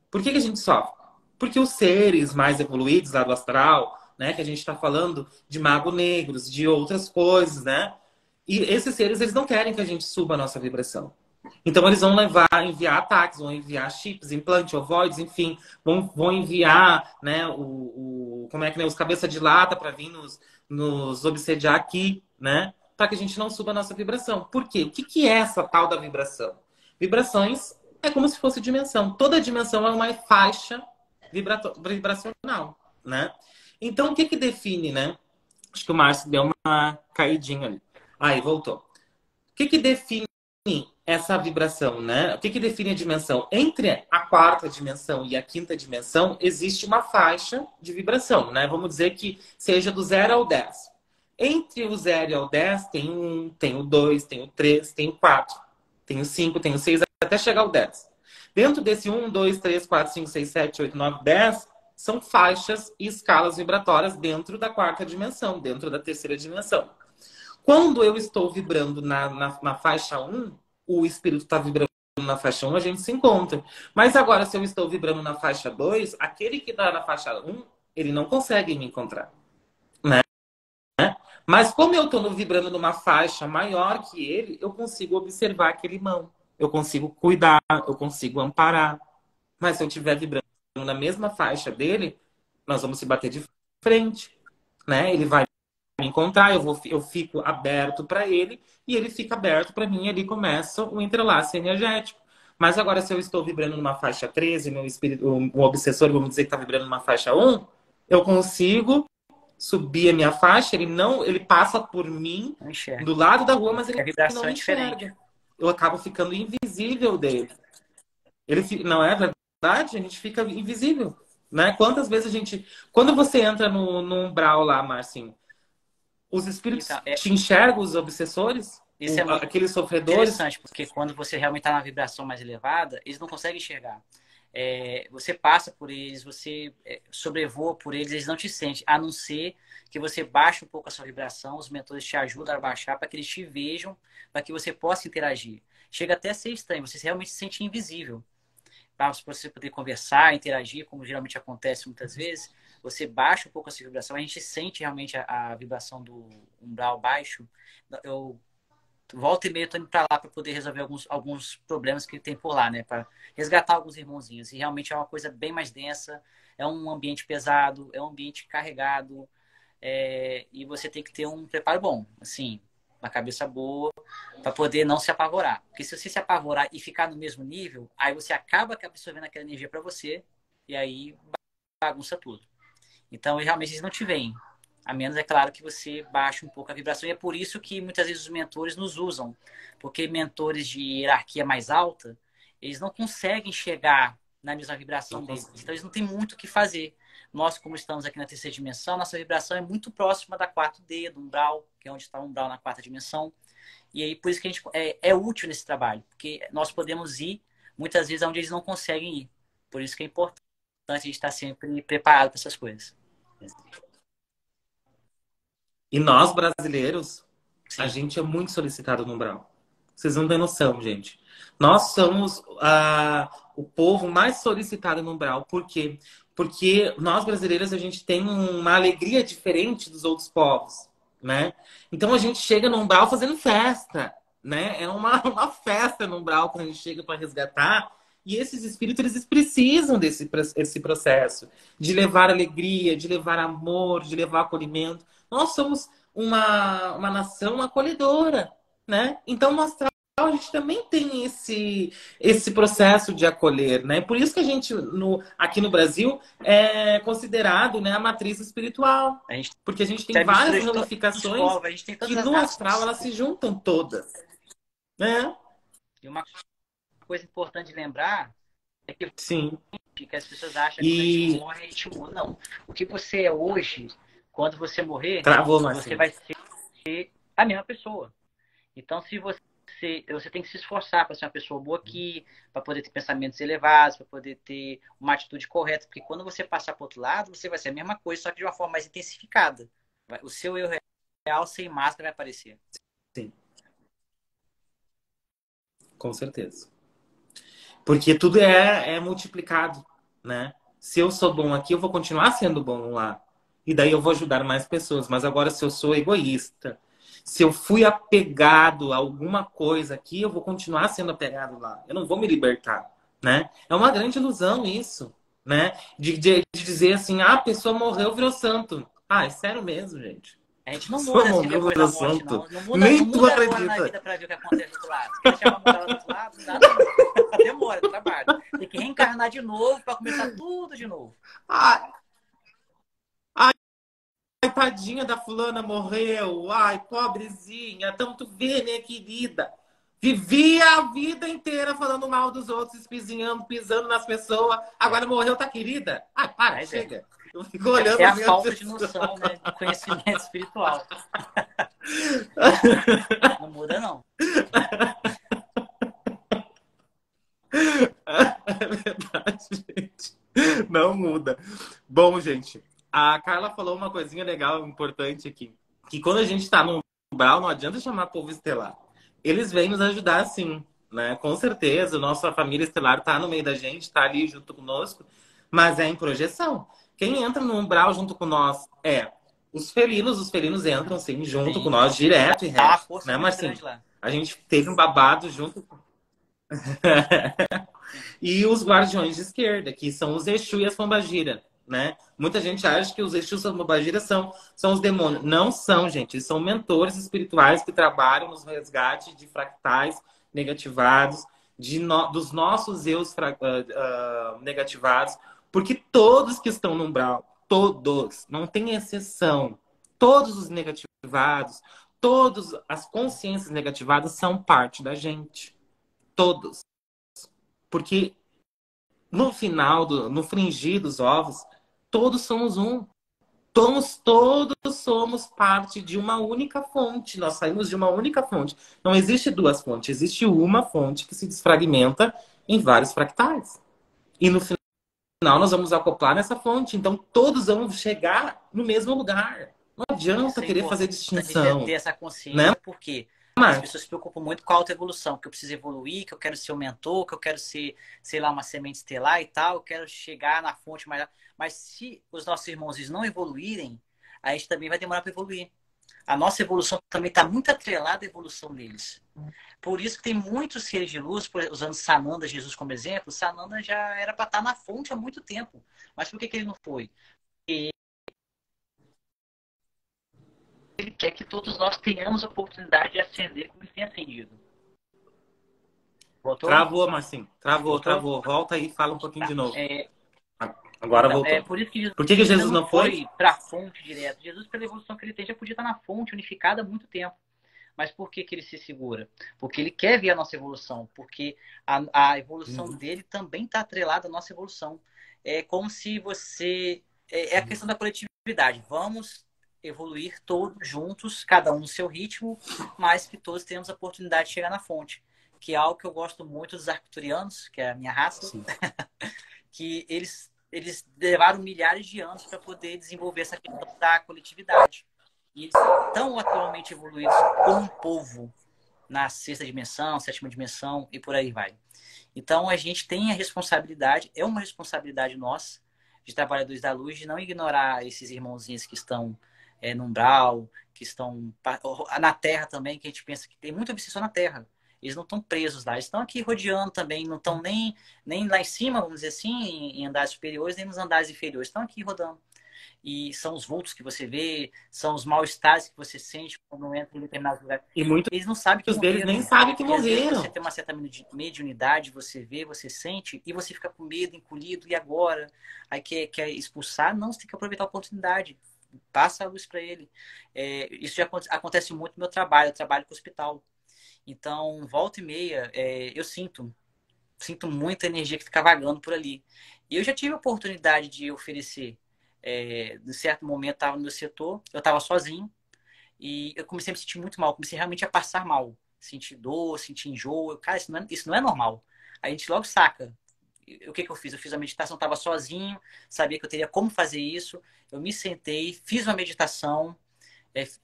Por que a gente sofre? Porque os seres mais evoluídos lá do astral, né, que a gente está falando de magos negros, de outras coisas, né? E esses seres, eles não querem que a gente suba a nossa vibração. Então, eles vão enviar ataques, vão enviar chips, implantes, ovoides, enfim, vão enviar, né, como é que, né, os cabeça de lata para vir nos obsediar aqui, né? Para que a gente não suba a nossa vibração. Por quê? O que é essa tal da vibração? Vibrações é como se fosse dimensão. Toda dimensão é uma faixa vibracional, né? Então, o que define, né? Acho que o Márcio deu uma caidinha ali. Aí, voltou. O que define essa vibração, né? O que define a dimensão? Entre a quarta dimensão e a quinta dimensão, existe uma faixa de vibração, né? Vamos dizer que seja do 0 ao 10. Entre o 0 e o 10 tem o 1, tem o 2, tem o 3, tem o 4, tem o 5, tem o 6, até chegar ao 10. Dentro desse 1, 2, 3, 4, 5, 6, 7, 8, 9, 10, são faixas e escalas vibratórias dentro da quarta dimensão, dentro da terceira dimensão. Quando eu estou vibrando na faixa 1, o espírito está vibrando na faixa 1, a gente se encontra. Mas agora, se eu estou vibrando na faixa 2, aquele que está na faixa 1, ele não consegue me encontrar. Né? Mas como eu estou vibrando numa faixa maior que ele, eu consigo observar aquele irmão. Eu consigo cuidar, eu consigo amparar. Mas se eu estiver vibrando na mesma faixa dele, nós vamos se bater de frente. Né? Ele vai me encontrar, eu fico aberto para ele e ele fica aberto para mim e ali começa o entrelace energético. Mas agora, se eu estou vibrando numa faixa 13, meu espírito, o obsessor, vamos dizer que está vibrando numa faixa 1, eu consigo subir a minha faixa, ele passa por mim do lado da rua, mas ele não me enxerga. Eu acabo ficando invisível dele. Não é verdade? A gente fica invisível. Né? Quantas vezes a gente... Quando você entra no umbral lá, Marcinho, os espíritos te enxergam, os obsessores? Isso é muito aqueles sofredores? interessante, porque quando você realmente está na vibração mais elevada, eles não conseguem enxergar. Você passa por eles, você sobrevoa por eles, eles não te sentem, a não ser que você baixe um pouco a sua vibração, os mentores te ajudam a baixar para que eles te vejam, para que você possa interagir. Chega até a ser estranho, você realmente se sente invisível. Para você poder conversar, interagir, como geralmente acontece muitas vezes, você baixa um pouco a sua vibração, a gente sente realmente a vibração do umbral baixo. Eu volta e meia estou indo para lá para poder resolver alguns problemas que tem por lá, né? Para resgatar alguns irmãozinhos. E realmente é uma coisa bem mais densa, é um ambiente pesado, é um ambiente carregado, e você tem que ter um preparo bom, assim, uma cabeça boa, para poder não se apavorar. Porque se você se apavorar e ficar no mesmo nível, aí você acaba absorvendo aquela energia para você, e aí bagunça tudo. Então, realmente, eles não te veem. A menos, é claro, que você baixe um pouco a vibração. E é por isso que, muitas vezes, os mentores nos usam. Porque mentores de hierarquia mais alta, eles não conseguem chegar na mesma vibração deles. Então, eles não têm muito o que fazer. Nós, como estamos aqui na terceira dimensão, nossa vibração é muito próxima da 4D, do umbral, que é onde está o umbral na quarta dimensão. E aí, por isso que a gente é útil nesse trabalho. Porque nós podemos ir, muitas vezes, onde eles não conseguem ir. Por isso que é importante a gente estar sempre preparado para essas coisas. E nós, brasileiros, Sim. a gente é muito solicitado no umbral. Vocês não têm noção, gente. Nós somos o povo mais solicitado no umbral. Por quê? Porque nós, brasileiros, a gente tem uma alegria diferente dos outros povos, né? Então, a gente chega no umbral fazendo festa, né? É uma festa no umbral quando a gente chega para resgatar. E esses espíritos, eles precisam desse processo. De levar alegria, de levar amor, de levar acolhimento. Nós somos uma nação acolhedora, né? Então, no astral, a gente também tem esse processo de acolher, né? Por isso que a gente, aqui no Brasil, é considerado, né, a matriz espiritual. Porque a gente tem várias ramificações que no astral elas se juntam todas, né? E uma coisa importante de lembrar é que, sim, que as pessoas acham que quando a gente morre, a gente muda. Não. O que você é hoje, quando você morrer, você vai ser a mesma pessoa. Então, se você tem que se esforçar para ser uma pessoa boa aqui, para poder ter pensamentos elevados, para poder ter uma atitude correta, porque quando você passar para o outro lado, você vai ser a mesma coisa, só que de uma forma mais intensificada. O seu eu real, sem máscara, vai aparecer. Sim. Com certeza. Porque tudo é multiplicado, né? Se eu sou bom aqui, eu vou continuar sendo bom lá. E daí eu vou ajudar mais pessoas. Mas agora, se eu sou egoísta, se eu fui apegado a alguma coisa aqui, eu vou continuar sendo apegado lá. Eu não vou me libertar, né? É uma grande ilusão isso, né? De dizer assim, a pessoa morreu, virou santo. Ah, é sério mesmo, gente. A gente não muda assim depois da morte, não. Nem não tu muda acredita. Agora na vida pra ver o que acontece do outro lado. Se deixar pra mudar do outro lado, não dá não. Demora, trabalho. Tem que reencarnar de novo pra começar tudo de novo. Ai, tadinha da fulana morreu. Ai, pobrezinha. Então tu vê, né, querida? Vivia a vida inteira falando mal dos outros, espizinhando, pisando nas pessoas. Agora morreu, tá querida? Ai, para, chega. Eu fico olhando é a falta de noção, né? De conhecimento espiritual. Não muda, não. É verdade, gente. Não muda. Bom, gente, a Carla falou uma coisinha legal, importante aqui. Que quando a gente tá num umbral, não adianta chamar povo estelar. Eles vêm nos ajudar sim, né? Com certeza, nossa família estelar tá no meio da gente, tá ali junto conosco, mas é em projeção. Quem entra no umbral junto com nós é os felinos entram sim, junto com Sim. nós, direto e Tá uma reto, força né, muito Marcinho? grande lá. A gente teve um babado junto. Sim. E os guardiões de esquerda, que são os Exu e as Pombagira, né? Muita gente acha que os Exus e as Pombagira são os demônios. Não são, gente. Eles são mentores espirituais que trabalham nos resgates de fractais negativados, dos nossos eus negativados, porque todos que estão no umbral, todos, não tem exceção, todos os negativados, todas as consciências negativadas são parte da gente. Todos. Porque no final, no fringir dos ovos, todos somos um. Todos somos parte de uma única fonte. Nós saímos de uma única fonte. Não existe duas fontes, existe uma fonte que se desfragmenta em vários fractais. E no final nós vamos acoplar nessa fonte. Então todos vamos chegar no mesmo lugar. Não Isso adianta é querer fazer importante ter distinção, essa né, consciência, porque as Marcos? pessoas se preocupam muito com a autoevolução, que eu preciso evoluir, que eu quero ser um mentor, que eu quero ser, sei lá, uma semente estelar e tal, eu quero chegar na fonte mais. Mas se os nossos irmãos não evoluírem, a gente também vai demorar para evoluir. A nossa evolução também está muito atrelada à evolução deles. Por isso que tem muitos seres de luz, usando Sananda, Jesus como exemplo, Sananda já era para estar na fonte há muito tempo. Mas por que ele não foi? Ele quer que todos nós tenhamos a oportunidade de ascender como ele tem ascendido. Voltou? Travou, Marcinho. Travou, Voltou? travou. Volta aí e fala um pouquinho de Tá. novo. É, Agora então, é voltou. por isso que Por que Jesus Jesus não não foi? foi para a fonte direto. Jesus, pela evolução que ele tem, já podia estar na fonte unificada há muito tempo. Mas por que ele se segura? Porque ele quer ver a nossa evolução. Porque a evolução dele também está atrelada à nossa evolução. É como se você... É a questão da coletividade. Vamos evoluir todos juntos, cada um no seu ritmo, mas que todos tenhamos a oportunidade de chegar na fonte. Que é algo que eu gosto muito dos arcturianos, que é a minha raça, Sim. que eles levaram milhares de anos para poder desenvolver essa questão da coletividade. E eles estão atualmente evoluídos como um povo na sexta dimensão, sétima dimensão e por aí vai. Então a gente tem a responsabilidade, é uma responsabilidade nossa, de trabalhadores da luz, de não ignorar esses irmãozinhos que estão no umbral, que estão na Terra também, que a gente pensa que tem muita obsessão na Terra. Eles não estão presos lá, eles estão aqui rodeando também, não estão nem lá em cima, vamos dizer assim, em andares superiores, nem nos andares inferiores, estão aqui rodando. E são os vultos que você vê, são os mal-estares que você sente quando entra em determinado lugar. E muitos Eles não sabem que deles nem morreram. sabem que E às vezes você morreram. tem uma certa mediunidade, você vê, você sente, e você fica com medo, encolhido, e agora? Aí quer expulsar? Não, você tem que aproveitar a oportunidade. Passa a luz para ele. Isso já acontece muito no meu trabalho, eu trabalho com o hospital. Então, volta e meia, eu sinto muita energia que fica vagando por ali. E eu já tive a oportunidade de oferecer. Em certo momento, estava no meu setor, eu estava sozinho, e eu comecei a me sentir muito mal, comecei realmente a passar mal. Sentir dor, sentir enjoo. Cara, isso não é normal. A gente logo saca. O que eu fiz? Eu fiz a meditação, estava sozinho, sabia que eu teria como fazer isso. Eu me sentei, fiz uma meditação,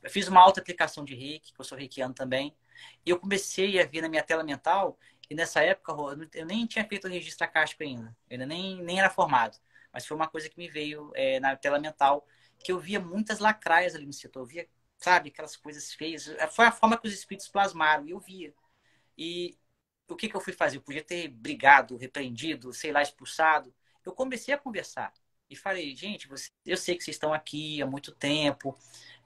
fiz uma auto-aplicação de Reiki, que eu sou reikiano também. E eu comecei a ver na minha tela mental, e nessa época eu nem tinha feito o registro acástico ainda. Eu ainda nem era formado. Mas foi uma coisa que me veio na tela mental, que eu via muitas lacraias ali no setor. Eu via, sabe, aquelas coisas feias. Foi a forma que os espíritos plasmaram, e eu via. E o que eu fui fazer? Eu podia ter brigado, repreendido, sei lá, expulsado. Eu comecei a conversar. E falei, gente, eu sei que vocês estão aqui há muito tempo,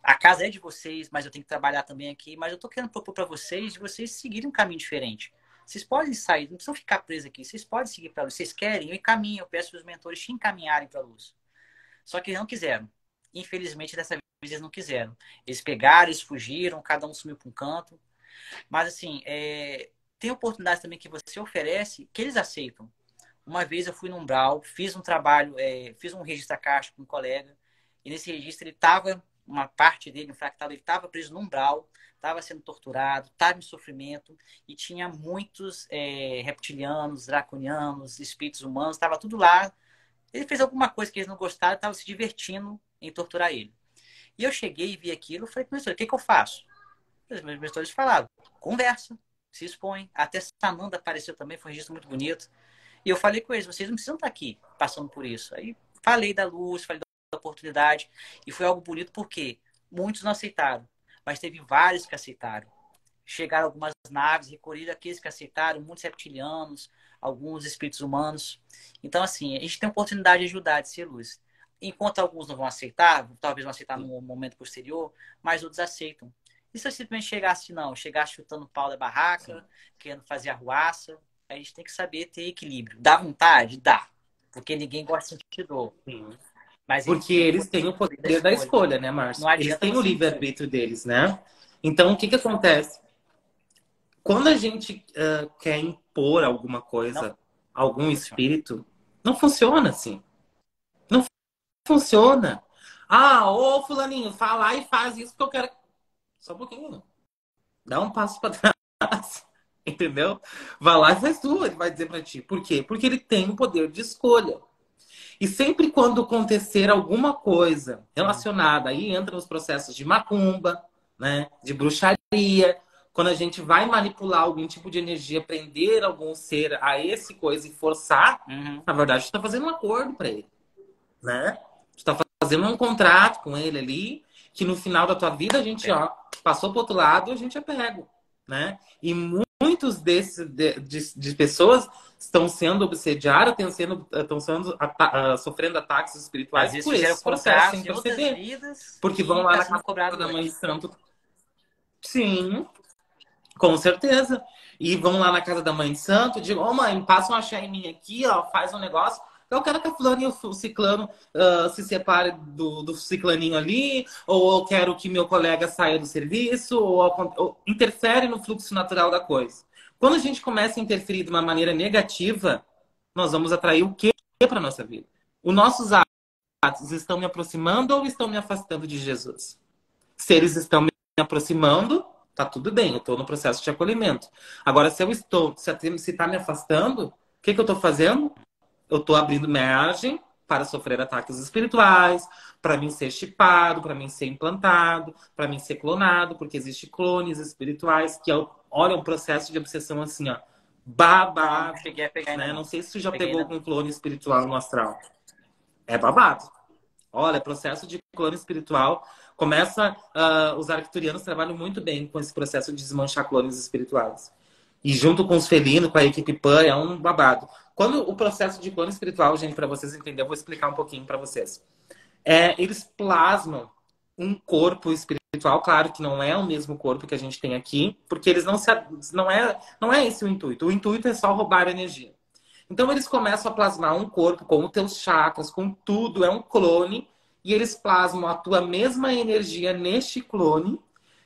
a casa é de vocês, mas eu tenho que trabalhar também aqui. Mas eu tô querendo propor para vocês de vocês seguirem um caminho diferente. Vocês podem sair, não precisam ficar presos aqui. Vocês podem seguir para a luz. Vocês querem, eu encaminho. Eu peço para os mentores te encaminharem para a luz. Só que eles não quiseram. Infelizmente, dessa vez eles não quiseram. Eles pegaram, eles fugiram, cada um sumiu para um canto. Mas, assim, tem oportunidades também que você oferece que eles aceitam. Uma vez eu fui no Umbral, fiz um trabalho, fiz um registro acástico com um colega, e nesse registro ele estava, uma parte dele, um fractal, ele estava preso no Umbral, estava sendo torturado, estava em sofrimento, e tinha muitos reptilianos, draconianos, espíritos humanos, estava tudo lá Ele fez alguma coisa que eles não gostaram, estavam se divertindo em torturar ele. E eu cheguei e vi aquilo, falei para o mentor, o que que eu faço? Os meus mentores falaram, conversa, se expõe. Até Sananda apareceu também, foi um registro muito bonito. E eu falei com eles, vocês não precisam estar aqui passando por isso. Aí falei da luz, falei da oportunidade. E foi algo bonito porque muitos não aceitaram, mas teve vários que aceitaram. Chegaram algumas naves, recolheram aqueles que aceitaram, muitos reptilianos, alguns espíritos humanos. Então, assim, a gente tem a oportunidade de ajudar, de ser luz. Enquanto alguns não vão aceitar, talvez vão aceitar no momento posterior, mas outros aceitam. E se eu simplesmente chegasse, não, chegasse chutando o pau da barraca, querendo fazer arruaça, a gente tem que saber ter equilíbrio. Dá vontade? Dá. Porque ninguém gosta de sentir dor. Sim. Mas Porque eles têm o poder da escolha, né, Márcio? Não Eles adianta têm o você livre-arbítrio deles, né? Então, o que que acontece? Quando a gente quer impor alguma não coisa, algum funciona. espírito, não funciona assim. Não funciona. Ah, ô fulaninho, fala lá e faz isso que eu quero. Só um pouquinho. Dá um passo para trás. Entendeu? Vai lá e faz tu, ele vai dizer pra ti. Por quê? Porque ele tem o poder de escolha. E sempre quando acontecer alguma coisa relacionada, aí entra nos processos de macumba, né, de bruxaria, quando a gente vai manipular algum tipo de energia, prender algum ser a esse coisa e forçar, na verdade, tu está fazendo um acordo para ele, né? Tu está fazendo um contrato com ele ali, que no final da tua vida a gente, ó, passou pro outro lado, a gente é pego, né? E muitos desses de pessoas estão sendo obsediadas, estão sendo sofrendo ataques Às espirituais vezes por fizeram esses processos contratos sem em outras perceber. vidas Porque vão e lá está na sendo casa cobrado da mãe de hoje. santo. Sim, com certeza. E vão lá na casa da mãe de santo e digam, ô mãe, passa um axé em mim aqui, ó, faz um negócio. Eu quero que a fulano e o ciclano se separem do ciclaninho ali, ou eu quero que meu colega saia do serviço, ou interfere no fluxo natural da coisa. Quando a gente começa a interferir de uma maneira negativa, nós vamos atrair o quê para nossa vida? Os nossos atos estão me aproximando ou estão me afastando de Jesus? Se eles estão me aproximando, tá tudo bem, eu estou no processo de acolhimento. Agora, se está me afastando, o que eu estou fazendo? Eu estou abrindo margem para sofrer ataques espirituais, para mim ser chipado, para mim ser implantado, para mim ser clonado, porque existem clones espirituais que olha um processo de obsessão assim, ó, babado, Não cheguei a pegar ainda né? não. Não sei se tu já Peguei pegou ainda algum não. clone espiritual no astral. É babado. Olha, processo de clone espiritual. Começa. Os arcturianos trabalham muito bem com esse processo de desmanchar clones espirituais. E junto com os felinos, com a equipe PAN, é um babado. Quando o processo de clone espiritual, gente, para vocês entenderem, eu vou explicar um pouquinho para vocês. Eles plasmam um corpo espiritual, claro que não é o mesmo corpo que a gente tem aqui, porque eles não é esse o intuito. O intuito é só roubar energia. Então eles começam a plasmar um corpo com os teus chakras, com tudo, é um clone, e eles plasmam a tua mesma energia neste clone,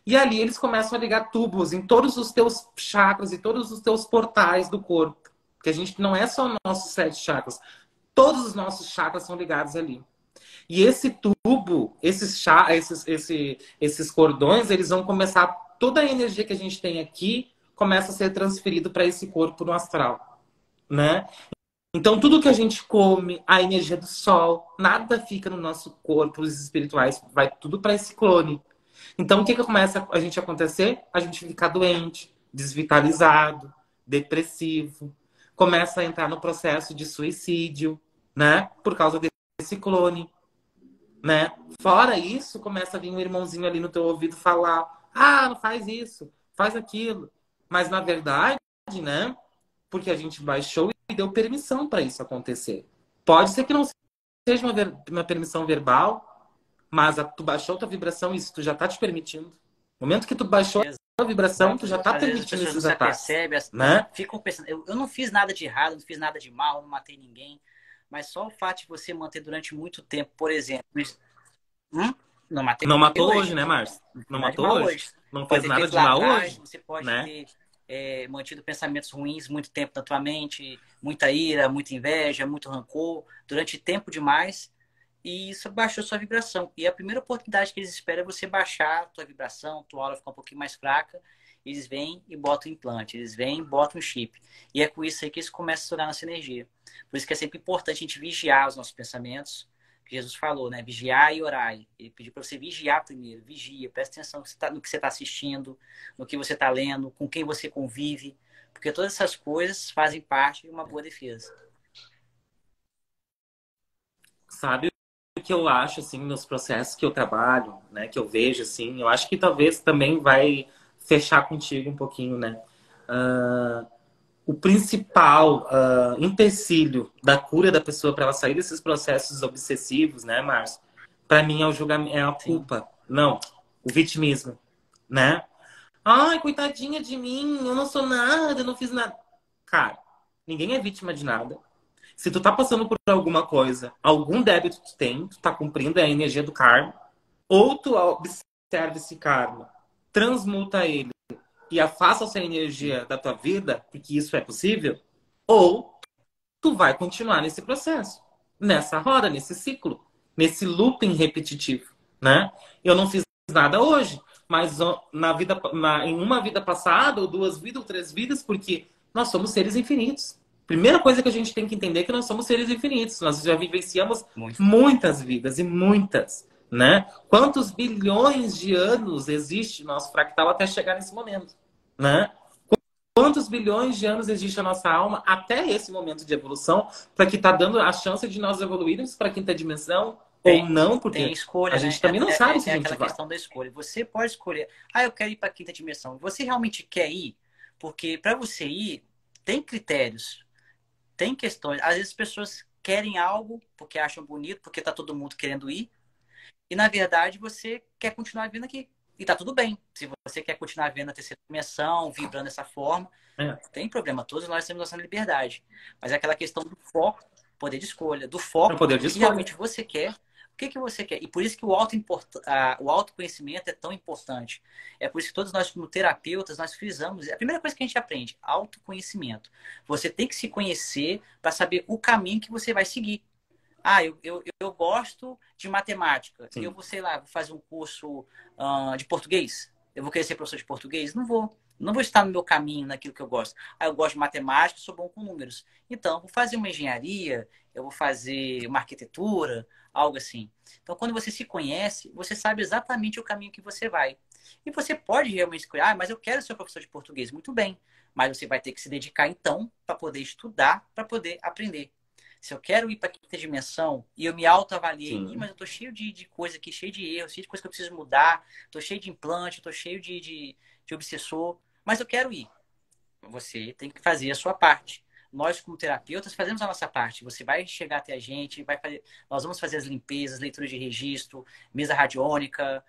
e ali eles começam a ligar tubos em todos os teus chakras e todos os teus portais do corpo. Porque a gente não é só nossos 7 chakras, todos os nossos chakras são ligados ali. E esse tubo, esses cordões, eles vão começar, toda a energia que a gente tem aqui começa a ser transferido para esse corpo no astral, né? Então, tudo que a gente come, a energia do sol, nada fica no nosso corpo, os espirituais, vai tudo para esse clone. Então, o que começa a gente acontecer? A gente fica doente, desvitalizado, depressivo, começa a entrar no processo de suicídio, né? Por causa desse clone, né? Fora isso, começa a vir um irmãozinho ali no teu ouvido falar: ah, não faz isso, faz aquilo. Mas, na verdade, né? Porque a gente baixou e deu permissão para isso acontecer. Pode ser que não seja uma permissão verbal, mas tu baixou tua vibração e isso tu já está te permitindo. No momento que tu baixou a vibração, tu já está Às vezes as permitindo pessoas não esses se ataques, apercebem, né? ficam pensando, eu não fiz nada de errado, não fiz nada de mal, não matei ninguém. Mas só o fato de você manter durante muito tempo, por exemplo, não matei Não matou hoje, hoje, né, Márcio? não Não fiz nada de matou mal hoje. hoje. Não Pode fez ter nada feito de lá mal atrás, hoje, você pode né? ter mantido pensamentos ruins muito tempo na tua mente, muita ira, muita inveja, muito rancor, durante tempo demais. e isso baixou sua vibração. E a primeira oportunidade que eles esperam é você baixar a tua vibração, tua aura ficar um pouquinho mais fraca. Eles vêm e botam o implante, eles vêm e botam o chip. E é com isso aí que eles começam a estourar nossa energia. Por isso que é sempre importante a gente vigiar os nossos pensamentos. Que Jesus falou, né? Vigiar e orar. Ele pediu para você vigiar primeiro. Vigia, presta atenção no que você está assistindo, no que você está lendo, com quem você convive. Porque todas essas coisas fazem parte de uma boa defesa. Sabe o que eu acho, assim, nos processos que eu trabalho, né? Que eu vejo, assim, eu acho que talvez também vai fechar contigo um pouquinho, né? O principal empecilho da cura da pessoa para ela sair desses processos obsessivos, né, Márcio? Para mim é o julgamento, é a culpa. Não, o vitimismo, né? Ai, coitadinha de mim, eu não sou nada, eu não fiz nada. Cara, ninguém é vítima de nada. Se tu tá passando por alguma coisa, algum débito tu tem, tu tá cumprindo a energia do karma, ou tu observa esse karma, transmuta ele e afasta essa energia da tua vida, porque isso é possível, ou tu vai continuar nesse processo, nessa roda, nesse ciclo, nesse looping repetitivo, né? Eu não fiz nada hoje, mas em uma vida passada, ou duas vidas, ou três vidas, porque nós somos seres infinitos. Primeira coisa que a gente tem que entender é que nós somos seres infinitos. Nós já vivenciamos muitas vidas e muitas, né? Quantos bilhões de anos existe nosso fractal até chegar nesse momento, né? Quantos bilhões de anos existe a nossa alma até esse momento de evolução, para que está dando a chance de nós evoluirmos para a quinta dimensão ou não, porque tem escolha, a gente né? também não sabe se a gente aquela vai. questão da escolha. Você pode escolher. Ah, eu quero ir para a quinta dimensão. Você realmente quer ir? Porque para você ir, tem critérios, tem questões. Às vezes as pessoas querem algo porque acham bonito, porque tá todo mundo querendo ir. E na verdade você quer continuar vindo aqui. E tá tudo bem. Se você quer continuar vendo a terceira dimensão, vibrando dessa forma, não tem problema. Todos nós temos nossa liberdade. Mas é aquela questão do foco, poder de escolha, do foco, poder de o que escolha. realmente você quer. O que você quer? E por isso que o autoconhecimento é tão importante. É por isso que todos nós, como terapeutas, nós frisamos. É a primeira coisa que a gente aprende, autoconhecimento. Você tem que se conhecer para saber o caminho que você vai seguir. Ah, eu gosto de matemática. Sim. Eu vou, sei lá, vou fazer um curso de português. Eu vou querer ser professor de português? Não vou. Não vou estar no meu caminho, naquilo que eu gosto. Ah, eu gosto de matemática, sou bom com números. Então, eu vou fazer uma engenharia, eu vou fazer uma arquitetura, algo assim. Então, quando você se conhece, você sabe exatamente o caminho que você vai. E você pode realmente escolher, ah, mas eu quero ser professor de português. Muito bem. Mas você vai ter que se dedicar, então, para poder estudar, para poder aprender. Se eu quero ir para a quinta dimensão e eu me autoavaliei, mas eu tô cheio de coisa aqui, cheio de erros, cheio de coisa que eu preciso mudar, tô cheio de implante, tô cheio de obsessor, mas eu quero ir. Você tem que fazer a sua parte. Nós, como terapeutas, fazemos a nossa parte. Você vai chegar até a gente, nós vamos fazer as limpezas, leitura de registro, mesa radiônica,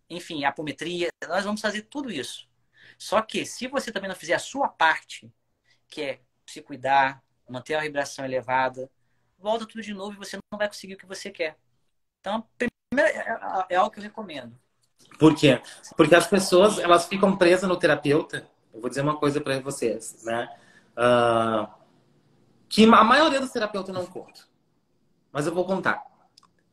enfim, apometria. Nós vamos fazer tudo isso. Só que, se você também não fizer a sua parte, que é se cuidar, manter a vibração elevada, volta tudo de novo e você não vai conseguir o que você quer. Então, primeiro, é algo que eu recomendo. Por quê? Porque as pessoas, elas ficam presas no terapeuta. Eu vou dizer uma coisa para vocês, né? Que a maioria dos terapeutas não conta. Mas eu vou contar.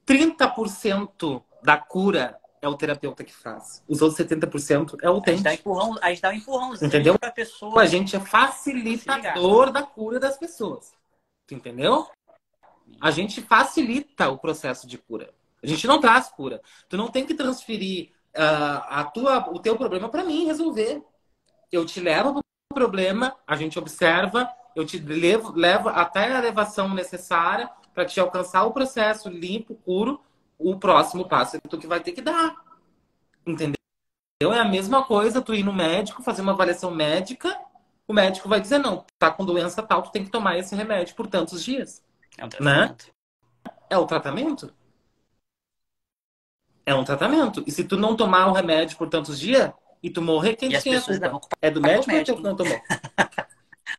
30% da cura é o terapeuta que faz. Os outros 70% é o utente. A gente dá um empurrãozinho, entendeu? Pra pessoa. A gente é facilitador da cura das pessoas. Tu entendeu? A gente facilita o processo de cura. A gente não traz cura. Tu não tem que transferir o teu problema para mim resolver. Eu te levo para o problema, a gente observa, eu te levo até a elevação necessária para te alcançar o processo limpo, puro. O próximo passo é tu que vai ter que dar. Entendeu? É a mesma coisa tu ir no médico, fazer uma avaliação médica, o médico vai dizer, não, tá com doença tal, tu tem que tomar esse remédio por tantos dias. É um tratamento. Né? É o tratamento. É um tratamento. E se tu não tomar o remédio por tantos dias e tu morrer, quem tem a culpa? É do médico ou é teu que não tomou?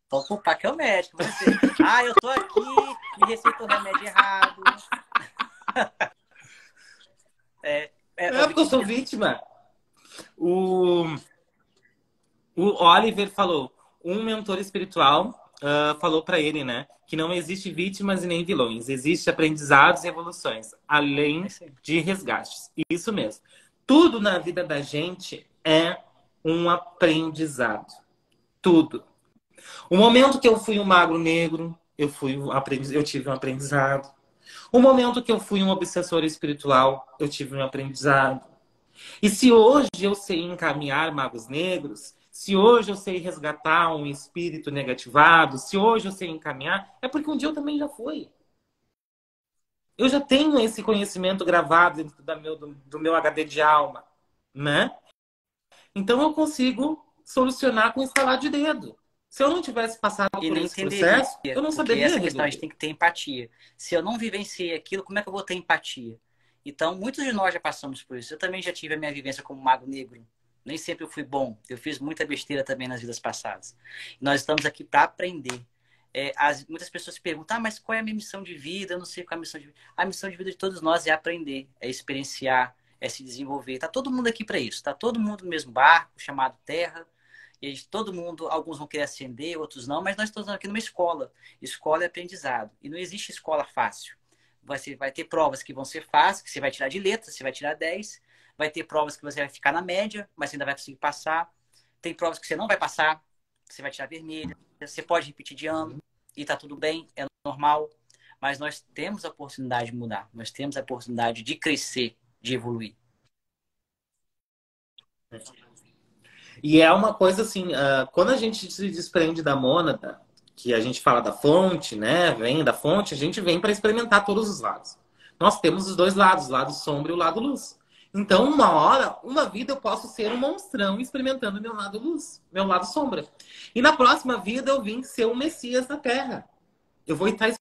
Vão culpar que é o médico. Você. Eu tô aqui, me receitou o remédio errado. Porque eu sou vítima. O Oliver falou, um mentor espiritual falou para ele, né? Que não existe vítimas e nem vilões. Existe aprendizados e evoluções, além de resgates. Isso mesmo. Tudo na vida da gente é um aprendizado. Tudo. O momento que eu fui um magro negro, eu tive um aprendizado. O momento que eu fui um obsessor espiritual, eu tive um aprendizado. E se hoje eu sei encaminhar magos negros, se hoje eu sei resgatar um espírito negativado, se hoje eu sei encaminhar, é porque um dia eu também já fui. Eu já tenho esse conhecimento gravado dentro do meu HD de alma, né? Então eu consigo solucionar com estalar de dedo. Se eu não tivesse passado E por nem esse entenderia, processo, eu não porque saberia essa questão a gente resolver. tem que ter empatia. Se eu não vivenciei aquilo, como é que eu vou ter empatia? Então, muitos de nós já passamos por isso. Eu também já tive a minha vivência como mago negro. Nem sempre eu fui bom. Eu fiz muita besteira também nas vidas passadas. E nós estamos aqui para aprender. Muitas pessoas se perguntam, mas qual é a minha missão de vida? Eu não sei qual é a missão de vida. A missão de vida de todos nós é aprender, é experienciar, é se desenvolver. Tá todo mundo aqui para isso. Tá todo mundo no mesmo barco, chamado Terra. E todo mundo, alguns vão querer ascender, outros não, mas nós estamos aqui numa escola. Escola é aprendizado. E não existe escola fácil. Você vai ter provas que vão ser fáceis, que você vai tirar de letra, você vai tirar 10. Vai ter provas que você vai ficar na média, mas você ainda vai conseguir passar. Tem provas que você não vai passar, que você vai tirar vermelha. Você pode repetir de ano e tá tudo bem, é normal. Mas nós temos a oportunidade de mudar. Nós temos a oportunidade de crescer, de evoluir. E é uma coisa assim, quando a gente se desprende da mônada, que a gente fala da fonte, né? Vem da fonte, a gente vem para experimentar todos os lados. Nós temos os dois lados, o lado sombra e o lado luz. Então, uma hora, uma vida, eu posso ser um monstrão experimentando meu lado luz, meu lado sombra. E na próxima vida, eu vim ser um Messias na Terra. Eu vou estar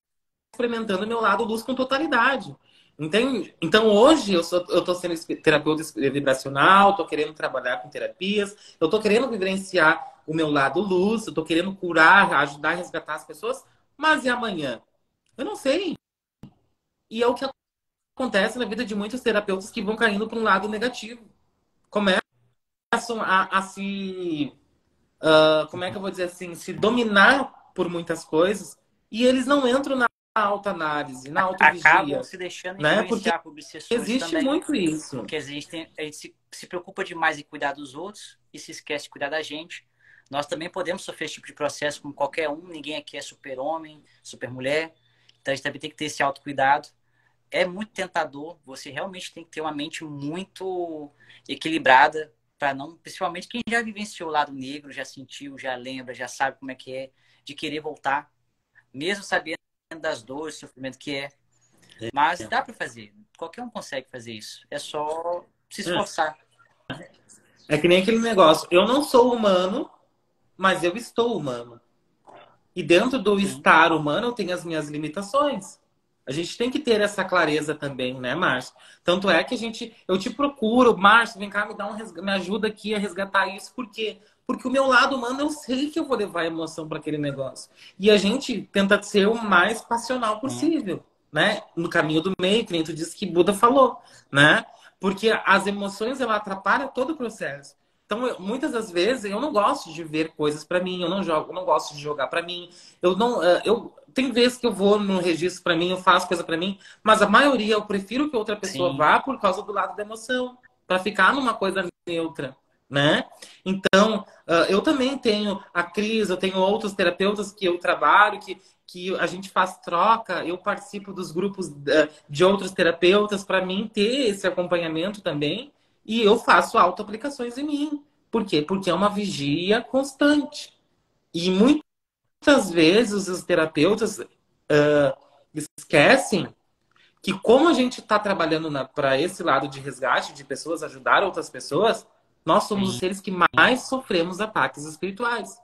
experimentando meu lado luz com totalidade. Entende? Então, hoje, eu tô sendo terapeuta vibracional, tô querendo trabalhar com terapias, eu tô querendo vivenciar o meu lado luz, eu tô querendo curar, ajudar a resgatar as pessoas, mas e amanhã? Eu não sei. E é o que acontece na vida de muitos terapeutas que vão caindo para um lado negativo. Começam a se... como é que eu vou dizer assim? Se dominar por muitas coisas e eles não entram na autoanálise, na Acabam autovigia, se deixando né? Porque influenciar por obsessões existe também. muito isso. Porque a gente se preocupa demais em cuidar dos outros e se esquece de cuidar da gente. Nós também podemos sofrer esse tipo de processo como qualquer um. Ninguém aqui é super-homem, super-mulher. Então a gente também tem que ter esse autocuidado. É muito tentador. Você realmente tem que ter uma mente muito equilibrada para não... Principalmente quem já vivenciou o lado negro, já sentiu, já lembra, já sabe como é que é, de querer voltar. Mesmo sabendo das dores, sofrimento que é. Mas dá para fazer. Qualquer um consegue fazer isso. É só se esforçar. É que nem aquele negócio. Eu não sou humano, mas eu estou humano. E dentro do Sim. estar humano, eu tenho as minhas limitações. A gente tem que ter essa clareza também, né, Márcio? Tanto é que eu te procuro, Márcio, vem cá, me ajuda aqui a resgatar isso. Por quê? Porque o meu lado humano, eu sei que eu vou levar emoção para aquele negócio. E a gente tenta ser o mais passional possível, né? No caminho do meio, que nem tu disse que Buda falou, né? Porque as emoções, ela atrapalham todo o processo. Então, muitas das vezes, eu não gosto de ver coisas para mim, eu não gosto de jogar para mim. Tem vezes que eu vou no registro para mim, eu faço coisa para mim, mas a maioria eu prefiro que outra pessoa Sim. vá por causa do lado da emoção, para ficar numa coisa neutra, né? Então, eu também tenho a Cris, eu tenho outros terapeutas que eu trabalho, que a gente faz troca, eu participo dos grupos de outros terapeutas para mim ter esse acompanhamento também. E eu faço auto-aplicações em mim. Por quê? Porque é uma vigia constante. E muitas vezes os terapeutas esquecem que como a gente está trabalhando para esse lado de resgate de pessoas, ajudar outras pessoas, nós somos os Sim. seres que mais sofremos ataques espirituais.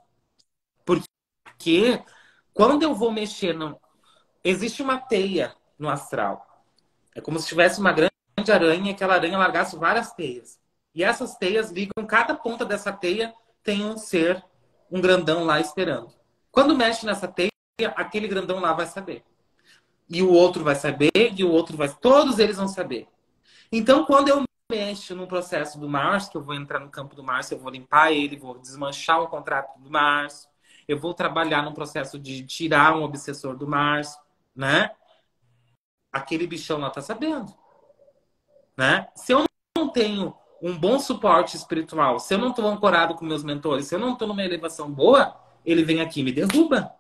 Porque quando eu vou mexer no... Existe uma teia no astral. É como se tivesse uma grande aranha e aquela aranha largasse várias teias. E essas teias ligam, cada ponta dessa teia tem um ser, um grandão lá esperando. Quando mexe nessa teia, aquele grandão lá vai saber. E o outro vai saber, e o outro vai... Todos eles vão saber. Então, quando eu mexo no processo do Márcio, que eu vou entrar no campo do Márcio, eu vou limpar ele, vou desmanchar o contrato do Márcio, eu vou trabalhar no processo de tirar um obsessor do Márcio, né? Aquele bichão lá tá sabendo, né? Se eu não tenho um bom suporte espiritual, se eu não estou ancorado com meus mentores, se eu não estou numa elevação boa, ele vem aqui e me derruba.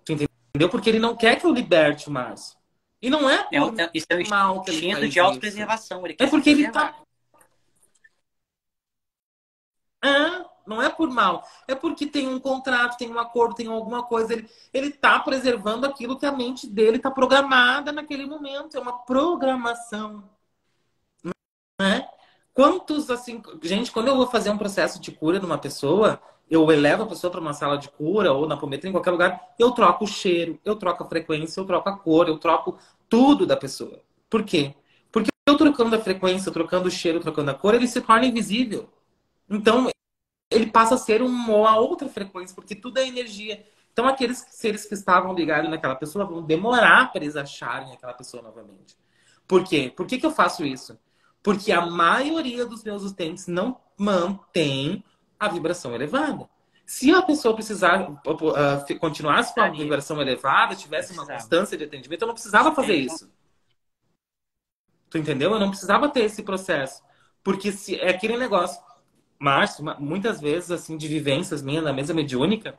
Tu entendeu? Porque ele não quer que eu liberte o Márcio. E não é por Isso é um mal que ele instinto faz de autopreservação. Ele quer é se porque ele preservar. tá... não é por mal. É porque tem um contrato, tem um acordo, tem alguma coisa. Ele tá preservando aquilo que a mente dele tá programada naquele momento. É uma programação. Né? Quantos, assim... Gente, quando eu vou fazer um processo de cura de uma pessoa, eu elevo a pessoa para uma sala de cura ou na apometria, em qualquer lugar, eu troco o cheiro, eu troco a frequência, eu troco a cor, eu troco tudo da pessoa. Por quê? Porque eu trocando a frequência, trocando o cheiro, trocando a cor, ele se torna invisível. Então, ele passa a ser uma outra frequência, porque tudo é energia. Então, aqueles seres que estavam ligados naquela pessoa vão demorar para eles acharem aquela pessoa novamente. Por quê? Por que eu faço isso? Porque a maioria dos meus utentes não mantém a vibração elevada. Se a pessoa precisar continuasse com a vibração elevada, tivesse uma constância de atendimento, eu não precisava fazer isso. Tu entendeu? Eu não precisava ter esse processo. Porque se é aquele negócio, Márcio, muitas vezes, assim, de vivências minhas na mesa mediúnica,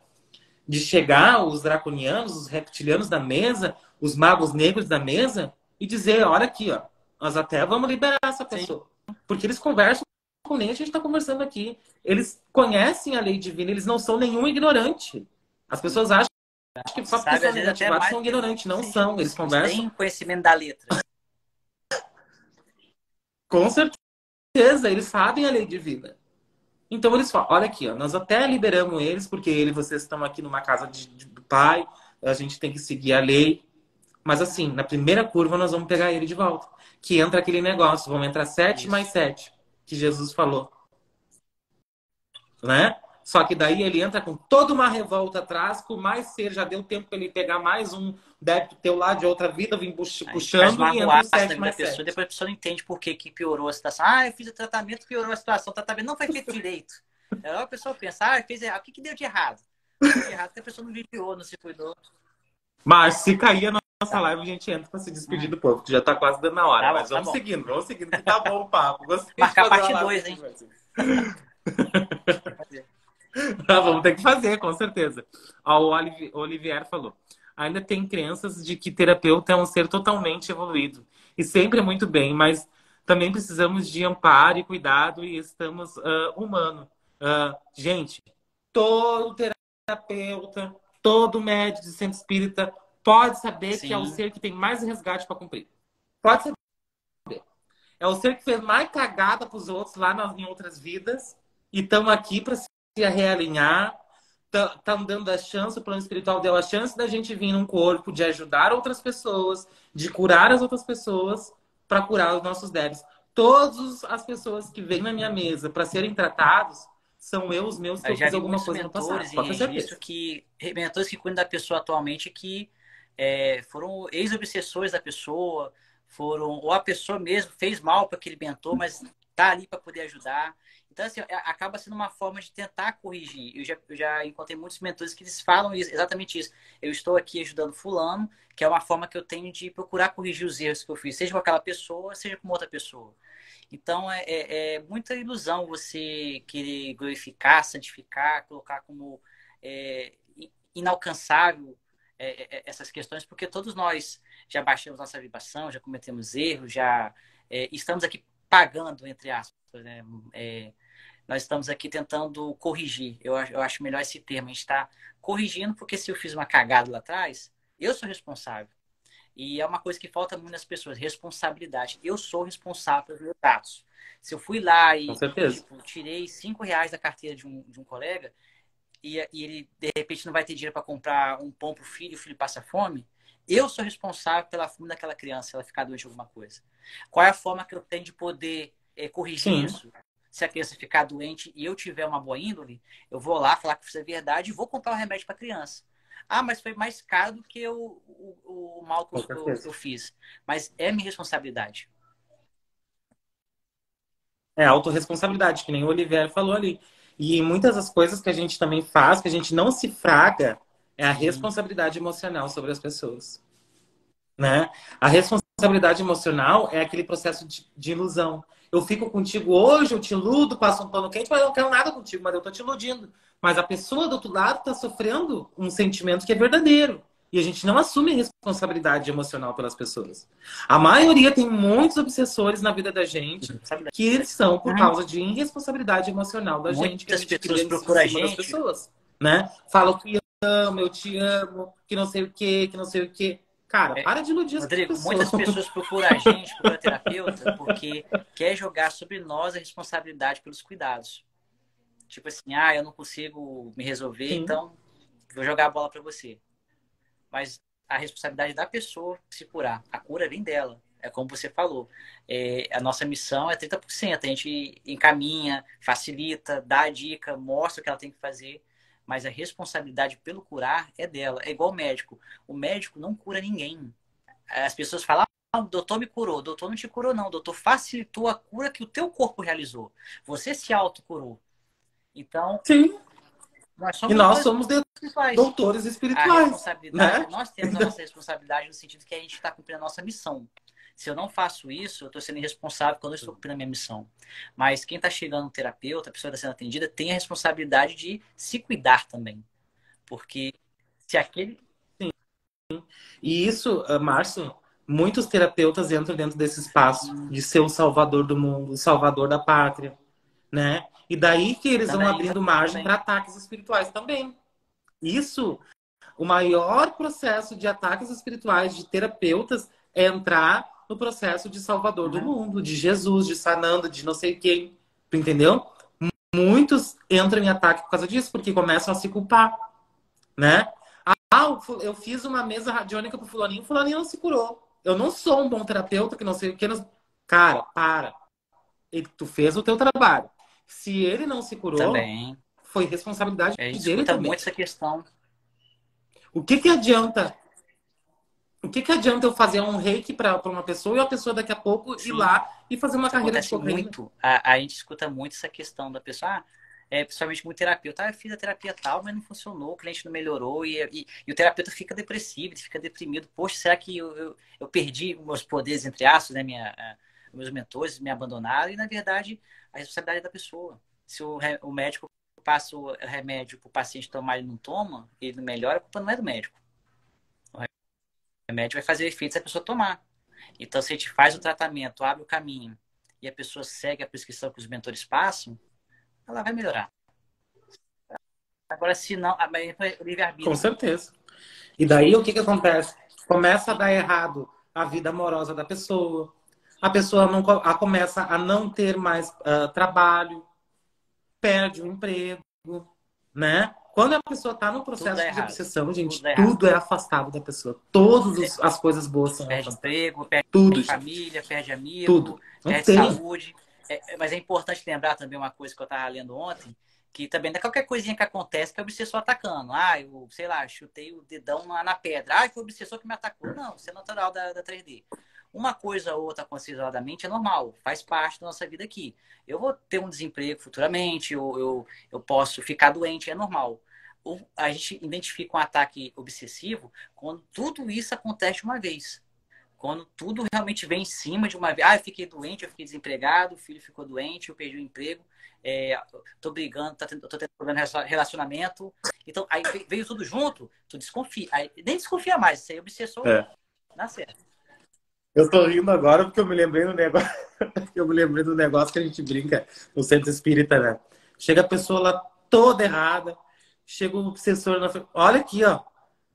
de chegar os draconianos, os reptilianos da mesa, os magos negros da mesa, e dizer, olha aqui, ó, nós até vamos liberar essa pessoa. Sim. Porque eles conversam com nem a gente está conversando aqui. Eles conhecem a lei divina, eles não são nenhum ignorante. As pessoas acham que só porque são negativados são ignorantes. Não são, eles conversam... Eles têm conhecimento da letra. Com certeza, eles sabem a lei divina. Então eles falam, olha aqui, ó, nós até liberamos eles, porque vocês estão aqui numa casa do pai, a gente tem que seguir a lei. Mas assim, na primeira curva nós vamos pegar ele de volta. Que entra aquele negócio, vamos entrar 7 mais 7, que Jesus falou. Né? Só que daí ele entra com toda uma revolta atrás, com mais ser, já deu tempo para ele pegar mais um débito teu lá de outra vida, vir puxando e entra o 7 mais 7. Depois a pessoa não entende por que piorou a situação. Ah, eu fiz o tratamento, piorou a situação. O tratamento não foi feito direito. Aí a pessoa pensa, fez errado. O que deu de errado? O que deu de errado que a pessoa não vigiou, não se cuidou. Mas se cair a nossa live, a gente entra para se despedir do povo, que já tá quase dando a hora. Tá bom, mas vamos seguindo, que tá bom o papo. Gostei marcar a parte 2, hein? Vamos ter que fazer, com certeza. O Olivier falou. Ainda tem crenças de que terapeuta é um ser totalmente evoluído. E sempre é muito bem, mas também precisamos de amparo e cuidado e estamos humano. Gente, todo terapeuta, todo médico de centro espírita pode saber Sim. que é o ser que tem mais resgate para cumprir. Pode saber. É o ser que fez mais cagada para os outros lá em outras vidas e estamos aqui para se realinhar. Estão dando a chance, o plano espiritual deu a chance da gente vir num corpo, de ajudar outras pessoas, de curar as outras pessoas, para curar os nossos débitos. Todas as pessoas que vêm na minha mesa para serem tratados são os meus que eu fiz alguma coisa no passado. Pode ter certeza. Mentores que cuidam da pessoa atualmente que foram ex-obsessores da pessoa, ou a pessoa mesmo fez mal para aquele mentor, mas tá ali para poder ajudar. Então, assim, acaba sendo uma forma de tentar corrigir. Eu já encontrei muitos mentores que eles falam exatamente isso. Eu estou aqui ajudando fulano, que é uma forma que eu tenho de procurar corrigir os erros que eu fiz, seja com aquela pessoa, seja com outra pessoa. Então, é muita ilusão você querer glorificar, santificar, colocar como inalcançável essas questões, porque todos nós já baixamos nossa vibração, já cometemos erros, já estamos aqui pagando, entre aspas, né? Nós estamos aqui tentando corrigir. Eu acho melhor esse termo. A gente está corrigindo, porque se eu fiz uma cagada lá atrás, eu sou responsável. E é uma coisa que falta muito nas pessoas, responsabilidade. Eu sou responsável pelos meus atos. Se eu fui lá e tirei R$5 da carteira de um colega e ele, de repente, não vai ter dinheiro para comprar um pão para o filho passa fome, eu sou responsável pela fome daquela criança, se ela ficar doente de alguma coisa. Qual é a forma que eu tenho de poder corrigir isso? Se a criança ficar doente e eu tiver uma boa índole, eu vou lá falar que isso é verdade e vou comprar um remédio para a criança. Ah, mas foi mais caro do que o mal que eu fiz. Mas é minha responsabilidade. É autorresponsabilidade, que nem o Olivier falou ali. E muitas das coisas que a gente também faz, que a gente não se fraga, é a responsabilidade emocional sobre as pessoas, né? A responsabilidade emocional é aquele processo de ilusão. Eu fico contigo hoje, eu te iludo, passo um pano quente, mas eu não quero nada contigo, mas eu tô te iludindo. Mas a pessoa do outro lado tá sofrendo um sentimento que é verdadeiro. E a gente não assume a responsabilidade emocional pelas pessoas. A maioria tem muitos obsessores na vida da gente que são por causa de irresponsabilidade emocional da gente, que a Muitas gente pessoas cria em procuram a cima das gente. pessoas, né? Falam que amo, eu te amo, que não sei o quê, que não sei o quê. Cara, para de iludir as Rodrigo, pessoas. muitas pessoas procuram a gente, procuram a terapeuta, porque quer jogar sobre nós a responsabilidade pelos cuidados. Tipo assim, ah, eu não consigo me resolver, Sim. então vou jogar a bola para você. Mas a responsabilidade da pessoa se curar. A cura vem dela. É como você falou. A nossa missão é 30%. A gente encaminha, facilita, dá a dica, mostra o que ela tem que fazer. Mas a responsabilidade pelo curar é dela. É igual o médico. O médico não cura ninguém. As pessoas falam, ah, o doutor me curou. O doutor não te curou, não. O doutor facilitou a cura que o teu corpo realizou. Você se autocurou. Então, Sim. nós E somos nós doutores somos espirituais. doutores A espirituais, responsabilidade, né? nós temos a nossa responsabilidade no sentido que a gente está cumprindo a nossa missão. Se eu não faço isso, eu estou sendo irresponsável quando eu estou cumprindo a minha missão. Mas quem está chegando no terapeuta, a pessoa está sendo atendida, tem a responsabilidade de se cuidar também. Porque se aquele. E isso, Márcio, muitos terapeutas entram dentro desse espaço de ser o salvador do mundo, o salvador da pátria, né? E daí que eles vão Também, abrindo margem também. para ataques espirituais também. Isso, o maior processo de ataques espirituais de terapeutas é entrar no processo de salvador do Uhum. mundo, de Jesus, de sanando, de não sei quem. Tu entendeu? Muitos entram em ataque por causa disso, porque começam a se culpar, né? Ah, eu fiz uma mesa radiônica pro fulaninho, o fulaninho não se curou. Eu não sou um bom terapeuta, que não sei o que. Cara, para. Tu fez o teu trabalho. Se ele não se curou, Também. foi responsabilidade A gente dele escuta também. muito essa questão. O que que adianta? O que que adianta eu fazer um reiki para uma pessoa e a pessoa daqui a pouco ir Sim. lá e fazer uma Isso carreira de acontece cocaína? muito. A gente escuta muito essa questão da pessoa, principalmente com o terapeuta. Ah, eu fiz a terapia tal, mas não funcionou, o cliente não melhorou, e o terapeuta fica depressivo, ele fica deprimido. Poxa, será que eu perdi meus poderes, entre aspas, né? Meus mentores me abandonaram, e na verdade a responsabilidade é da pessoa. Se o médico passa o remédio para o paciente tomar e ele não toma, ele não melhora, a culpa não é do médico. O remédio vai fazer efeito se a pessoa tomar. Então, se a gente faz o tratamento, abre o caminho e a pessoa segue a prescrição que os mentores passam, ela vai melhorar. Agora, se não, o Com livre-arbítrio. certeza. E daí o que que acontece? Começa a dar errado a vida amorosa da pessoa. A pessoa não, começa a não ter mais trabalho, perde o emprego, né? Quando a pessoa está no Tudo dá processo de errado. obsessão, Tudo gente, dá errado. tudo é afastado da pessoa. Todas as coisas boas são Perde afastadas. emprego, perde Tudo, gente. família, perde amigo, Tudo. Não perde tem. saúde. Mas é importante lembrar também uma coisa que eu estava lendo ontem, que também não é qualquer coisinha que acontece que é o obsessor atacando. Ah, eu, sei lá, chutei o dedão na pedra. Ah, foi o obsessor que me atacou. Não, isso é natural da 3D. Uma coisa ou outra acontece isoladamente é normal, faz parte da nossa vida aqui. Eu vou ter um desemprego futuramente, eu posso ficar doente, é normal. A gente identifica um ataque obsessivo quando tudo isso acontece de uma vez. Quando tudo realmente vem em cima de uma vez. Ah, eu fiquei doente, eu fiquei desempregado, o filho ficou doente, eu perdi o emprego, tô brigando, tô tendo problema no relacionamento. Então, aí veio tudo junto, tu desconfia. Aí, nem desconfia mais, isso aí é obsessor, É. dá certo. Eu tô rindo agora porque eu me lembrei do negócio. Eu me lembrei do negócio que a gente brinca no centro espírita, né? Chega a pessoa lá toda errada, chega o obsessor na frente. Olha aqui, ó.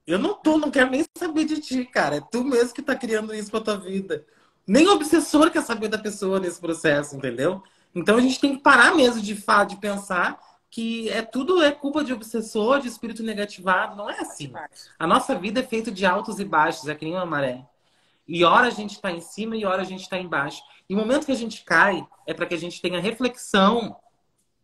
Eu não quero nem saber de ti, cara. É tu mesmo que tá criando isso pra tua vida. Nem o obsessor quer saber da pessoa nesse processo, entendeu? Então a gente tem que parar mesmo de pensar que tudo é culpa de obsessor, de espírito negativado. Não é assim. A nossa vida é feita de altos e baixos, é que nem uma maré. E hora a gente está em cima e hora a gente está embaixo. E o momento que a gente cai é para que a gente tenha reflexão,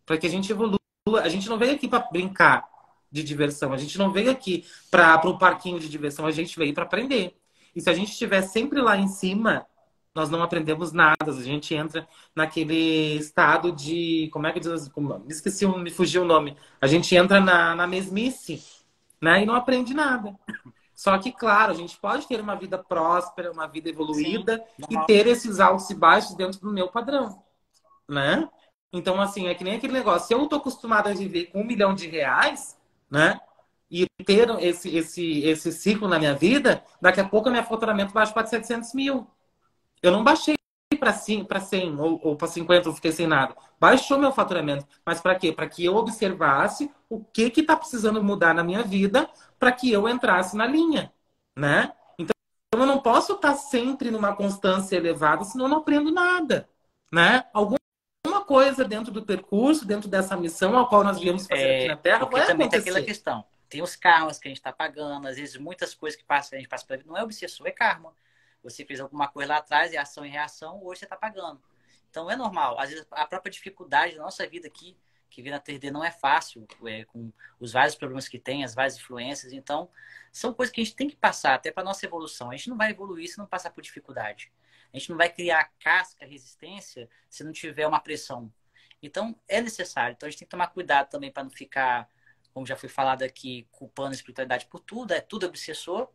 para que a gente evolua. A gente não veio aqui para brincar de diversão. A gente não veio aqui para um parquinho de diversão. A gente veio para aprender. E se a gente estiver sempre lá em cima, nós não aprendemos nada. A gente entra naquele estado de... Como é que diz? Me esqueci, me fugiu o nome. A gente entra na mesmice, né? E não aprende nada. Só que, claro, a gente pode ter uma vida próspera, uma vida Sim, evoluída e normal. ter esses altos e baixos dentro do meu padrão, né? Então, assim, é que nem aquele negócio. Se eu tô acostumada a viver com R$ 1 milhão, né? E ter esse ciclo na minha vida, daqui a pouco o meu faturamento baixa para 700 mil. Eu não baixei para 100 ou para 50, eu fiquei sem nada. Baixou meu faturamento. Mas para quê? Para que eu observasse o que está precisando mudar na minha vida para que eu entrasse na linha, né? Então, eu não posso estar sempre numa constância elevada, senão eu não aprendo nada, né? Alguma coisa dentro do percurso, dentro dessa missão ao qual nós viemos fazer aqui na Terra, Porque vai também tem aquela acontecer. questão. Tem os karmas que a gente está pagando, às vezes muitas coisas que a gente passa pela vida não é obsessor, é karma. Você fez alguma coisa lá atrás, é ação e reação, hoje você está pagando. Então é normal. Às vezes a própria dificuldade da nossa vida aqui, que vem na 3D, não é fácil, com os vários problemas que tem, as várias influências. Então, são coisas que a gente tem que passar até para nossa evolução. A gente não vai evoluir se não passar por dificuldade. A gente não vai criar casca, resistência, se não tiver uma pressão. Então, é necessário. Então, a gente tem que tomar cuidado também para não ficar, como já foi falado aqui, culpando a espiritualidade por tudo, é tudo obsessor,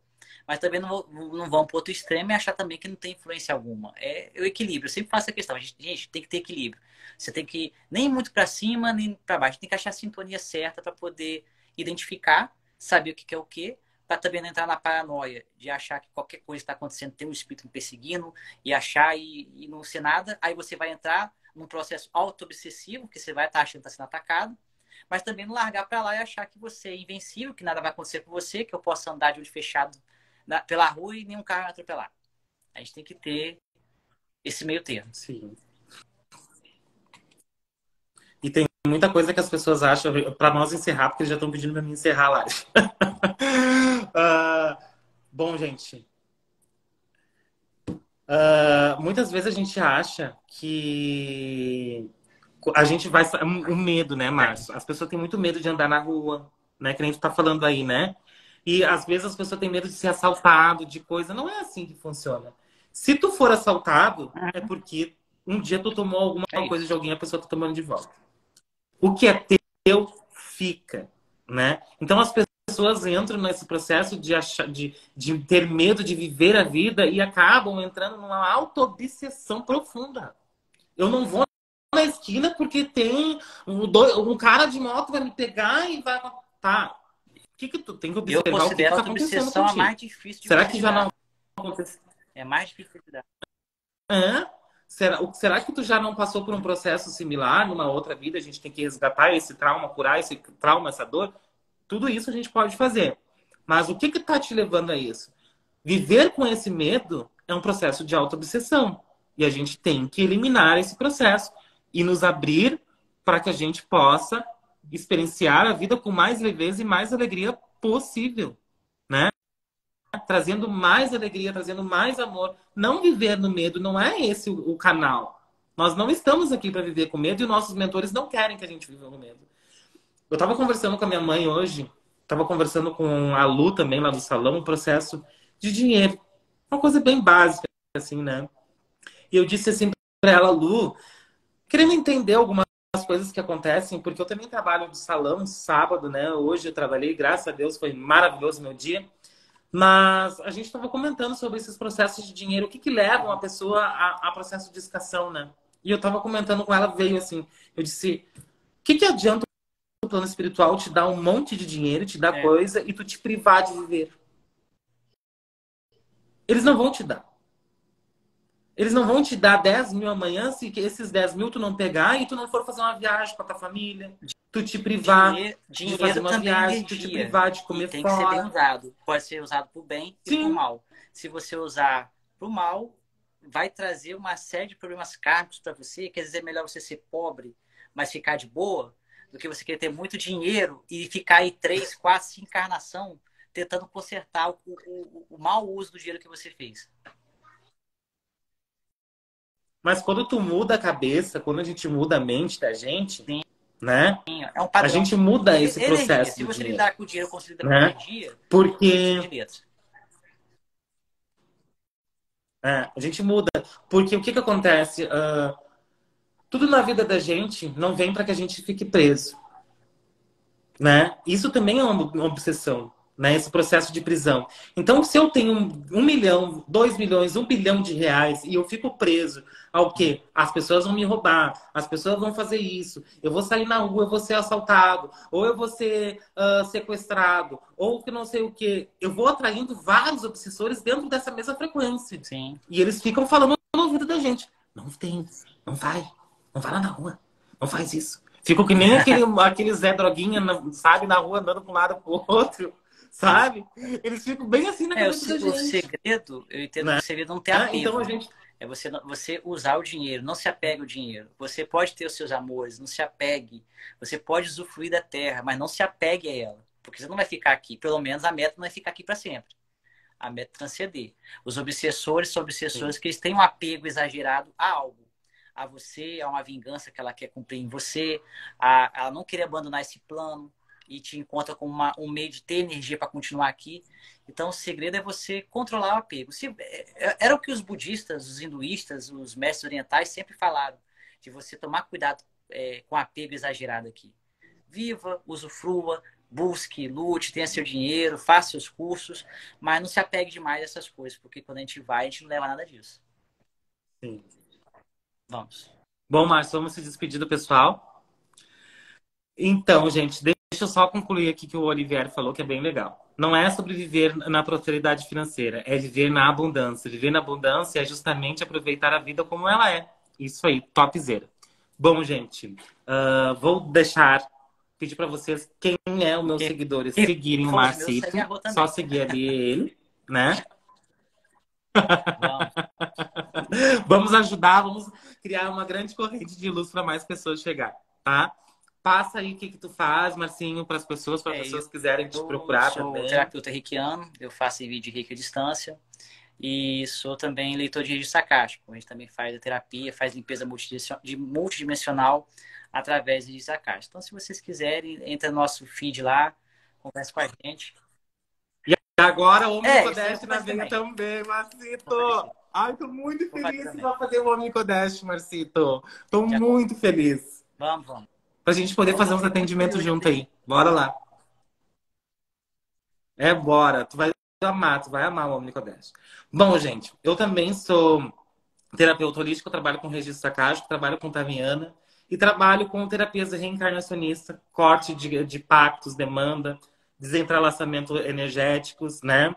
mas também não vão para outro extremo e achar também que não tem influência alguma. É o equilíbrio. Eu sempre faço a questão. Gente, tem que ter equilíbrio. Você tem que nem muito para cima, nem para baixo. Tem que achar a sintonia certa para poder identificar, saber o que é o que, para também não entrar na paranoia de achar que qualquer coisa está acontecendo, tem um espírito me perseguindo e achar e não ser nada. Aí você vai entrar num processo auto-obsessivo, que você vai estar achando que está sendo atacado, mas também não largar para lá e achar que você é invencível, que nada vai acontecer com você, que eu posso andar de olho fechado pela rua e nenhum carro vai atropelar. A gente tem que ter esse meio termo. Sim. E tem muita coisa que as pessoas acham, para nós encerrar, porque eles já estão pedindo para mim encerrar a live. Bom, gente, muitas vezes a gente acha que a gente vai... O medo, né, Márcio? As pessoas têm muito medo de andar na rua, né? Que a gente tá falando aí, né? E às vezes as pessoas têm medo de ser assaltado, de coisa. Não é assim que funciona. Se tu for assaltado, é porque um dia tu tomou alguma É coisa isso. de alguém e a pessoa tá tomando de volta. O que é teu, fica, né? Então as pessoas entram nesse processo de ter medo de viver a vida e acabam entrando numa auto-obsessão profunda. Eu não vou na esquina porque tem um cara de moto vai me pegar e vai... Tá. O que tu tem que Eu observar? O que considero a tá acontecendo auto-obsessão a contigo? mais difícil de Será você que já não lidar. aconteceu? É mais difícil de lidar. É? Será que tu já não passou por um processo similar numa outra vida? A gente tem que resgatar esse trauma, curar esse trauma, essa dor? Tudo isso a gente pode fazer. Mas o que tá te levando a isso? Viver com esse medo é um processo de auto-obsessão. E a gente tem que eliminar esse processo e nos abrir para que a gente possa experienciar a vida com mais leveza e mais alegria possível, né? Trazendo mais alegria, trazendo mais amor. Não viver no medo, não é esse o canal. Nós não estamos aqui para viver com medo e nossos mentores não querem que a gente viva com medo. Eu estava conversando com a minha mãe hoje, estava conversando com a Lu também lá do salão, um processo de dinheiro. Uma coisa bem básica, assim, né? E eu disse assim para ela, Lu, querendo entender algumas coisas que acontecem, porque eu também trabalho no salão sábado, né? Hoje eu trabalhei, graças a Deus, foi maravilhoso meu dia. Mas a gente estava comentando sobre esses processos de dinheiro, o que leva uma pessoa a processo de escassão, né? E eu estava comentando com ela, veio assim, eu disse, o que adianta o plano espiritual te dar um monte de dinheiro, te dar coisa e tu te privar de viver? Eles não vão te dar. Eles não vão te dar 10 mil amanhã se esses 10 mil tu não pegar e tu não for fazer uma viagem com a tua família. Tu te privar de fazer Dinheiro uma também é viagem, tu te energia. privar de E comer tem que ser bem fora. usado. Pode ser usado para o bem e para o Sim. mal. Se você usar para o mal, vai trazer uma série de problemas kármicos para você. Quer dizer, é melhor você ser pobre, mas ficar de boa, do que você querer ter muito dinheiro e ficar aí 3, 4, 5 encarnação tentando consertar o mau uso do dinheiro que você fez. Mas quando tu muda a cabeça, quando a gente muda a mente da gente, Sim. né? É um A padrão. gente muda esse Energia. processo Se do você dinheiro, lidar com o dinheiro como se lida com né? energia, Porque de letras. A gente muda. Porque o que que acontece? Tudo na vida da gente não vem para que a gente fique preso, né? Isso também é uma obsessão, né? Esse processo de prisão. Então, se eu tenho 1 milhão, 2 milhões, 1 bilhão de reais e eu fico preso ao quê? As pessoas vão me roubar, as pessoas vão fazer isso, eu vou sair na rua, eu vou ser assaltado, ou eu vou ser sequestrado, ou que não sei o quê. Eu vou atraindo vários obsessores dentro dessa mesma frequência. Sim. E eles ficam falando no ouvido da gente. Não tem, não vai, não vai lá na rua, não faz isso. Fico que nem aquele Zé Droguinha, sabe, na rua andando para um lado para o outro, sabe? Eles ficam bem assim na cabeça da O gente. segredo, eu entendo que Né? o segredo não tem apego. Então a gente. É você usar o dinheiro, não se apegue ao dinheiro. Você pode ter os seus amores, não se apegue. Você pode usufruir da terra, mas não se apegue a ela. Porque você não vai ficar aqui. Pelo menos a meta não vai ficar aqui para sempre. A meta é transcender. Os obsessores são obsessores que eles têm um apego exagerado a algo. A você, a uma vingança que ela quer cumprir em você, a não querer abandonar esse plano e te encontra com um meio de ter energia para continuar aqui. Então, o segredo é você controlar o apego. Era o que os budistas, os hinduístas, os mestres orientais sempre falaram, de você tomar cuidado com apego exagerado aqui. Viva, usufrua, busque, lute, tenha seu dinheiro, faça seus cursos, mas não se apegue demais a essas coisas, porque quando a gente vai, a gente não leva nada disso. Sim. Vamos. Bom, Márcio, vamos se despedir do pessoal. Então, gente, deixa eu só concluir aqui que o Olivier falou, que é bem legal. Não é sobre viver na prosperidade financeira, é viver na abundância. Viver na abundância é justamente aproveitar a vida como ela é. Isso aí, topzera. Bom, gente, vou pedir para vocês quem é o meu seguidor e seguirem o Marcito. Só seguir ali ele, né? Vamos ajudar, vamos criar uma grande corrente de luz para mais pessoas chegar, tá? Passa aí o que tu faz, Marcinho, para as pessoas, para as pessoas quiserem te procurar também. Eu sou terapeuta reikiano, eu faço vídeo de reiki à distância e sou também leitor de registro acástico. A gente também faz a terapia, faz limpeza multidimensional através de registro acástico. Então, se vocês quiserem, entra no nosso feed lá, conversa com a gente. E agora o Omnicodest na veia também, Marcito. Ai, tô muito feliz que vai fazer o Omnicodest, Marcito. Tô muito feliz. Vamos. Pra gente poder fazer uns atendimentos junto aí. Bora lá. Bora. Tu vai amar o Omnicodest. Bom, gente, eu também sou terapeuta holístico, trabalho com registro acástico, trabalho com Taviana e trabalho com terapias reencarnacionista, corte de pactos, demanda, desentralaçamento energéticos, né?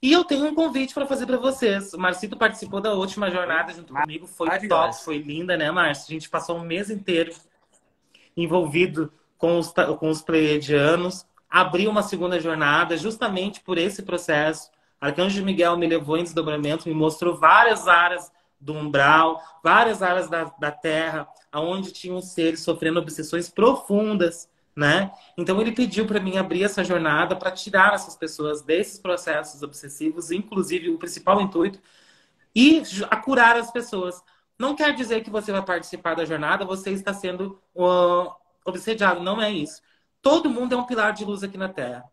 E eu tenho um convite para fazer para vocês. O Marcito participou da última jornada junto comigo, foi top, foi linda, né, Márcio? A gente passou um mês inteiro envolvido com os pleiadianos, abriu uma segunda jornada justamente por esse processo. Arcanjo Miguel me levou em desdobramento, me mostrou várias áreas do umbral, várias áreas da Terra, onde tinham seres sofrendo obsessões profundas, né? Então ele pediu para mim abrir essa jornada para tirar essas pessoas desses processos obsessivos, inclusive o principal intuito, e a curar as pessoas. Não quer dizer que você vai participar da jornada, você está sendo obsediado. Não é isso. Todo mundo é um pilar de luz aqui na Terra.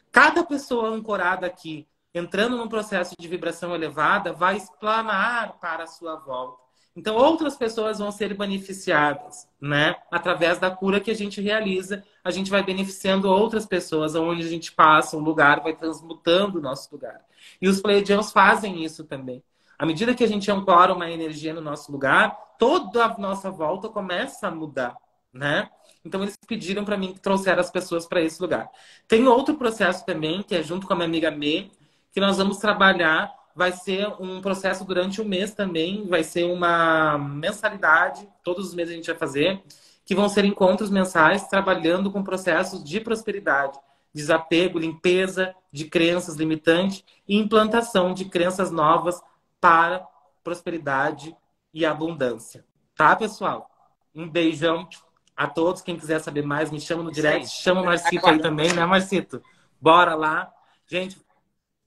Cada pessoa ancorada aqui, entrando num processo de vibração elevada, vai explanar para a sua volta. Então, outras pessoas vão ser beneficiadas, né? Através da cura que a gente realiza, a gente vai beneficiando outras pessoas, onde a gente passa, um lugar vai transmutando o nosso lugar. E os pleiadianos fazem isso também. À medida que a gente ancora uma energia no nosso lugar, toda a nossa volta começa a mudar, né? Então eles pediram para mim que trouxer as pessoas para esse lugar. Tem outro processo também, que é junto com a minha amiga Mê, que nós vamos trabalhar. Vai ser um processo durante um mês também, vai ser uma mensalidade, todos os meses a gente vai fazer, que vão ser encontros mensais trabalhando com processos de prosperidade, desapego, limpeza de crenças limitantes e implantação de crenças novas para prosperidade e abundância. Tá, pessoal? Um beijão a todos. Quem quiser saber mais, me chama no direct. Chama o Marcito aí também, né, Marcito? Bora lá. Gente,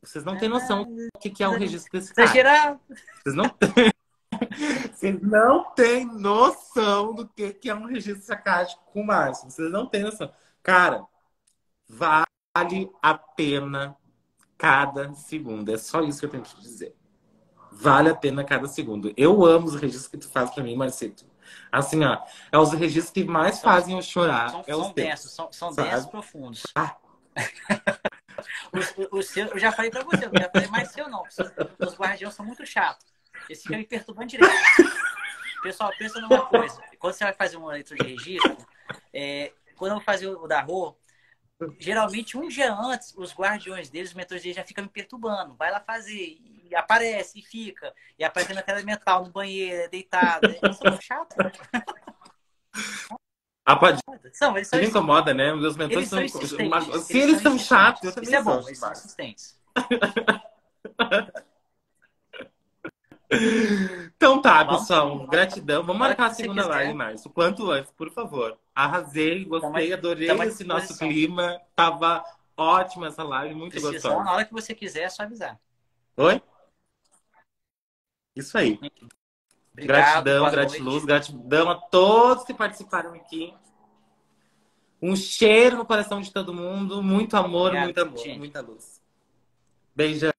vocês não têm noção do que é o registro desse cara. Vocês não têm. Vocês não têm noção do que é um registro acástico com o Márcio. Vocês não têm noção. Cara, vale a pena cada segundo. É só isso que eu tenho que te dizer. Vale a pena cada segundo. Eu amo os registros que tu faz pra mim, Marcito. Assim, ó, é os registros que mais fazem eu chorar. É os São teus, densos, são densos sabe? profundos. Ah, O seu, eu já falei pra você, eu não quero fazer mais seu, não. Os guardiões são muito chatos. Eles ficam me perturbando direto. Pessoal, pensa numa coisa. Quando você vai fazer uma leitura de registro, quando eu vou fazer o da Rô, geralmente um dia antes, os guardiões deles, os mentores deles já ficam me perturbando. Vai lá fazer. E aparece, e fica. E aparece na tela mental, no banheiro, deitado. Eles são chatos. a Padilha São, eles são, incomoda, né? Meus mentores eles são são. insistentes. Se eles são chatos, eu Isso também é sou. bom, eles são insistentes. Então tá, Vamos, pessoal. Gratidão. Vamos a hora marcar a que você segunda live, quiser, mais. O quanto antes, por favor. Arrasei, gostei, adorei estamos à esse nosso disposição. clima. Tava ótima essa live, muito Precisando, gostosa. na hora que você quiser, é só avisar. Oi? Isso aí. Obrigado, Gratidão, boa gratiluz, noite. gratidão a todos que participaram aqui. Um cheiro no coração de todo mundo. Muito amor, Obrigado, gente. muita luz. Beijão.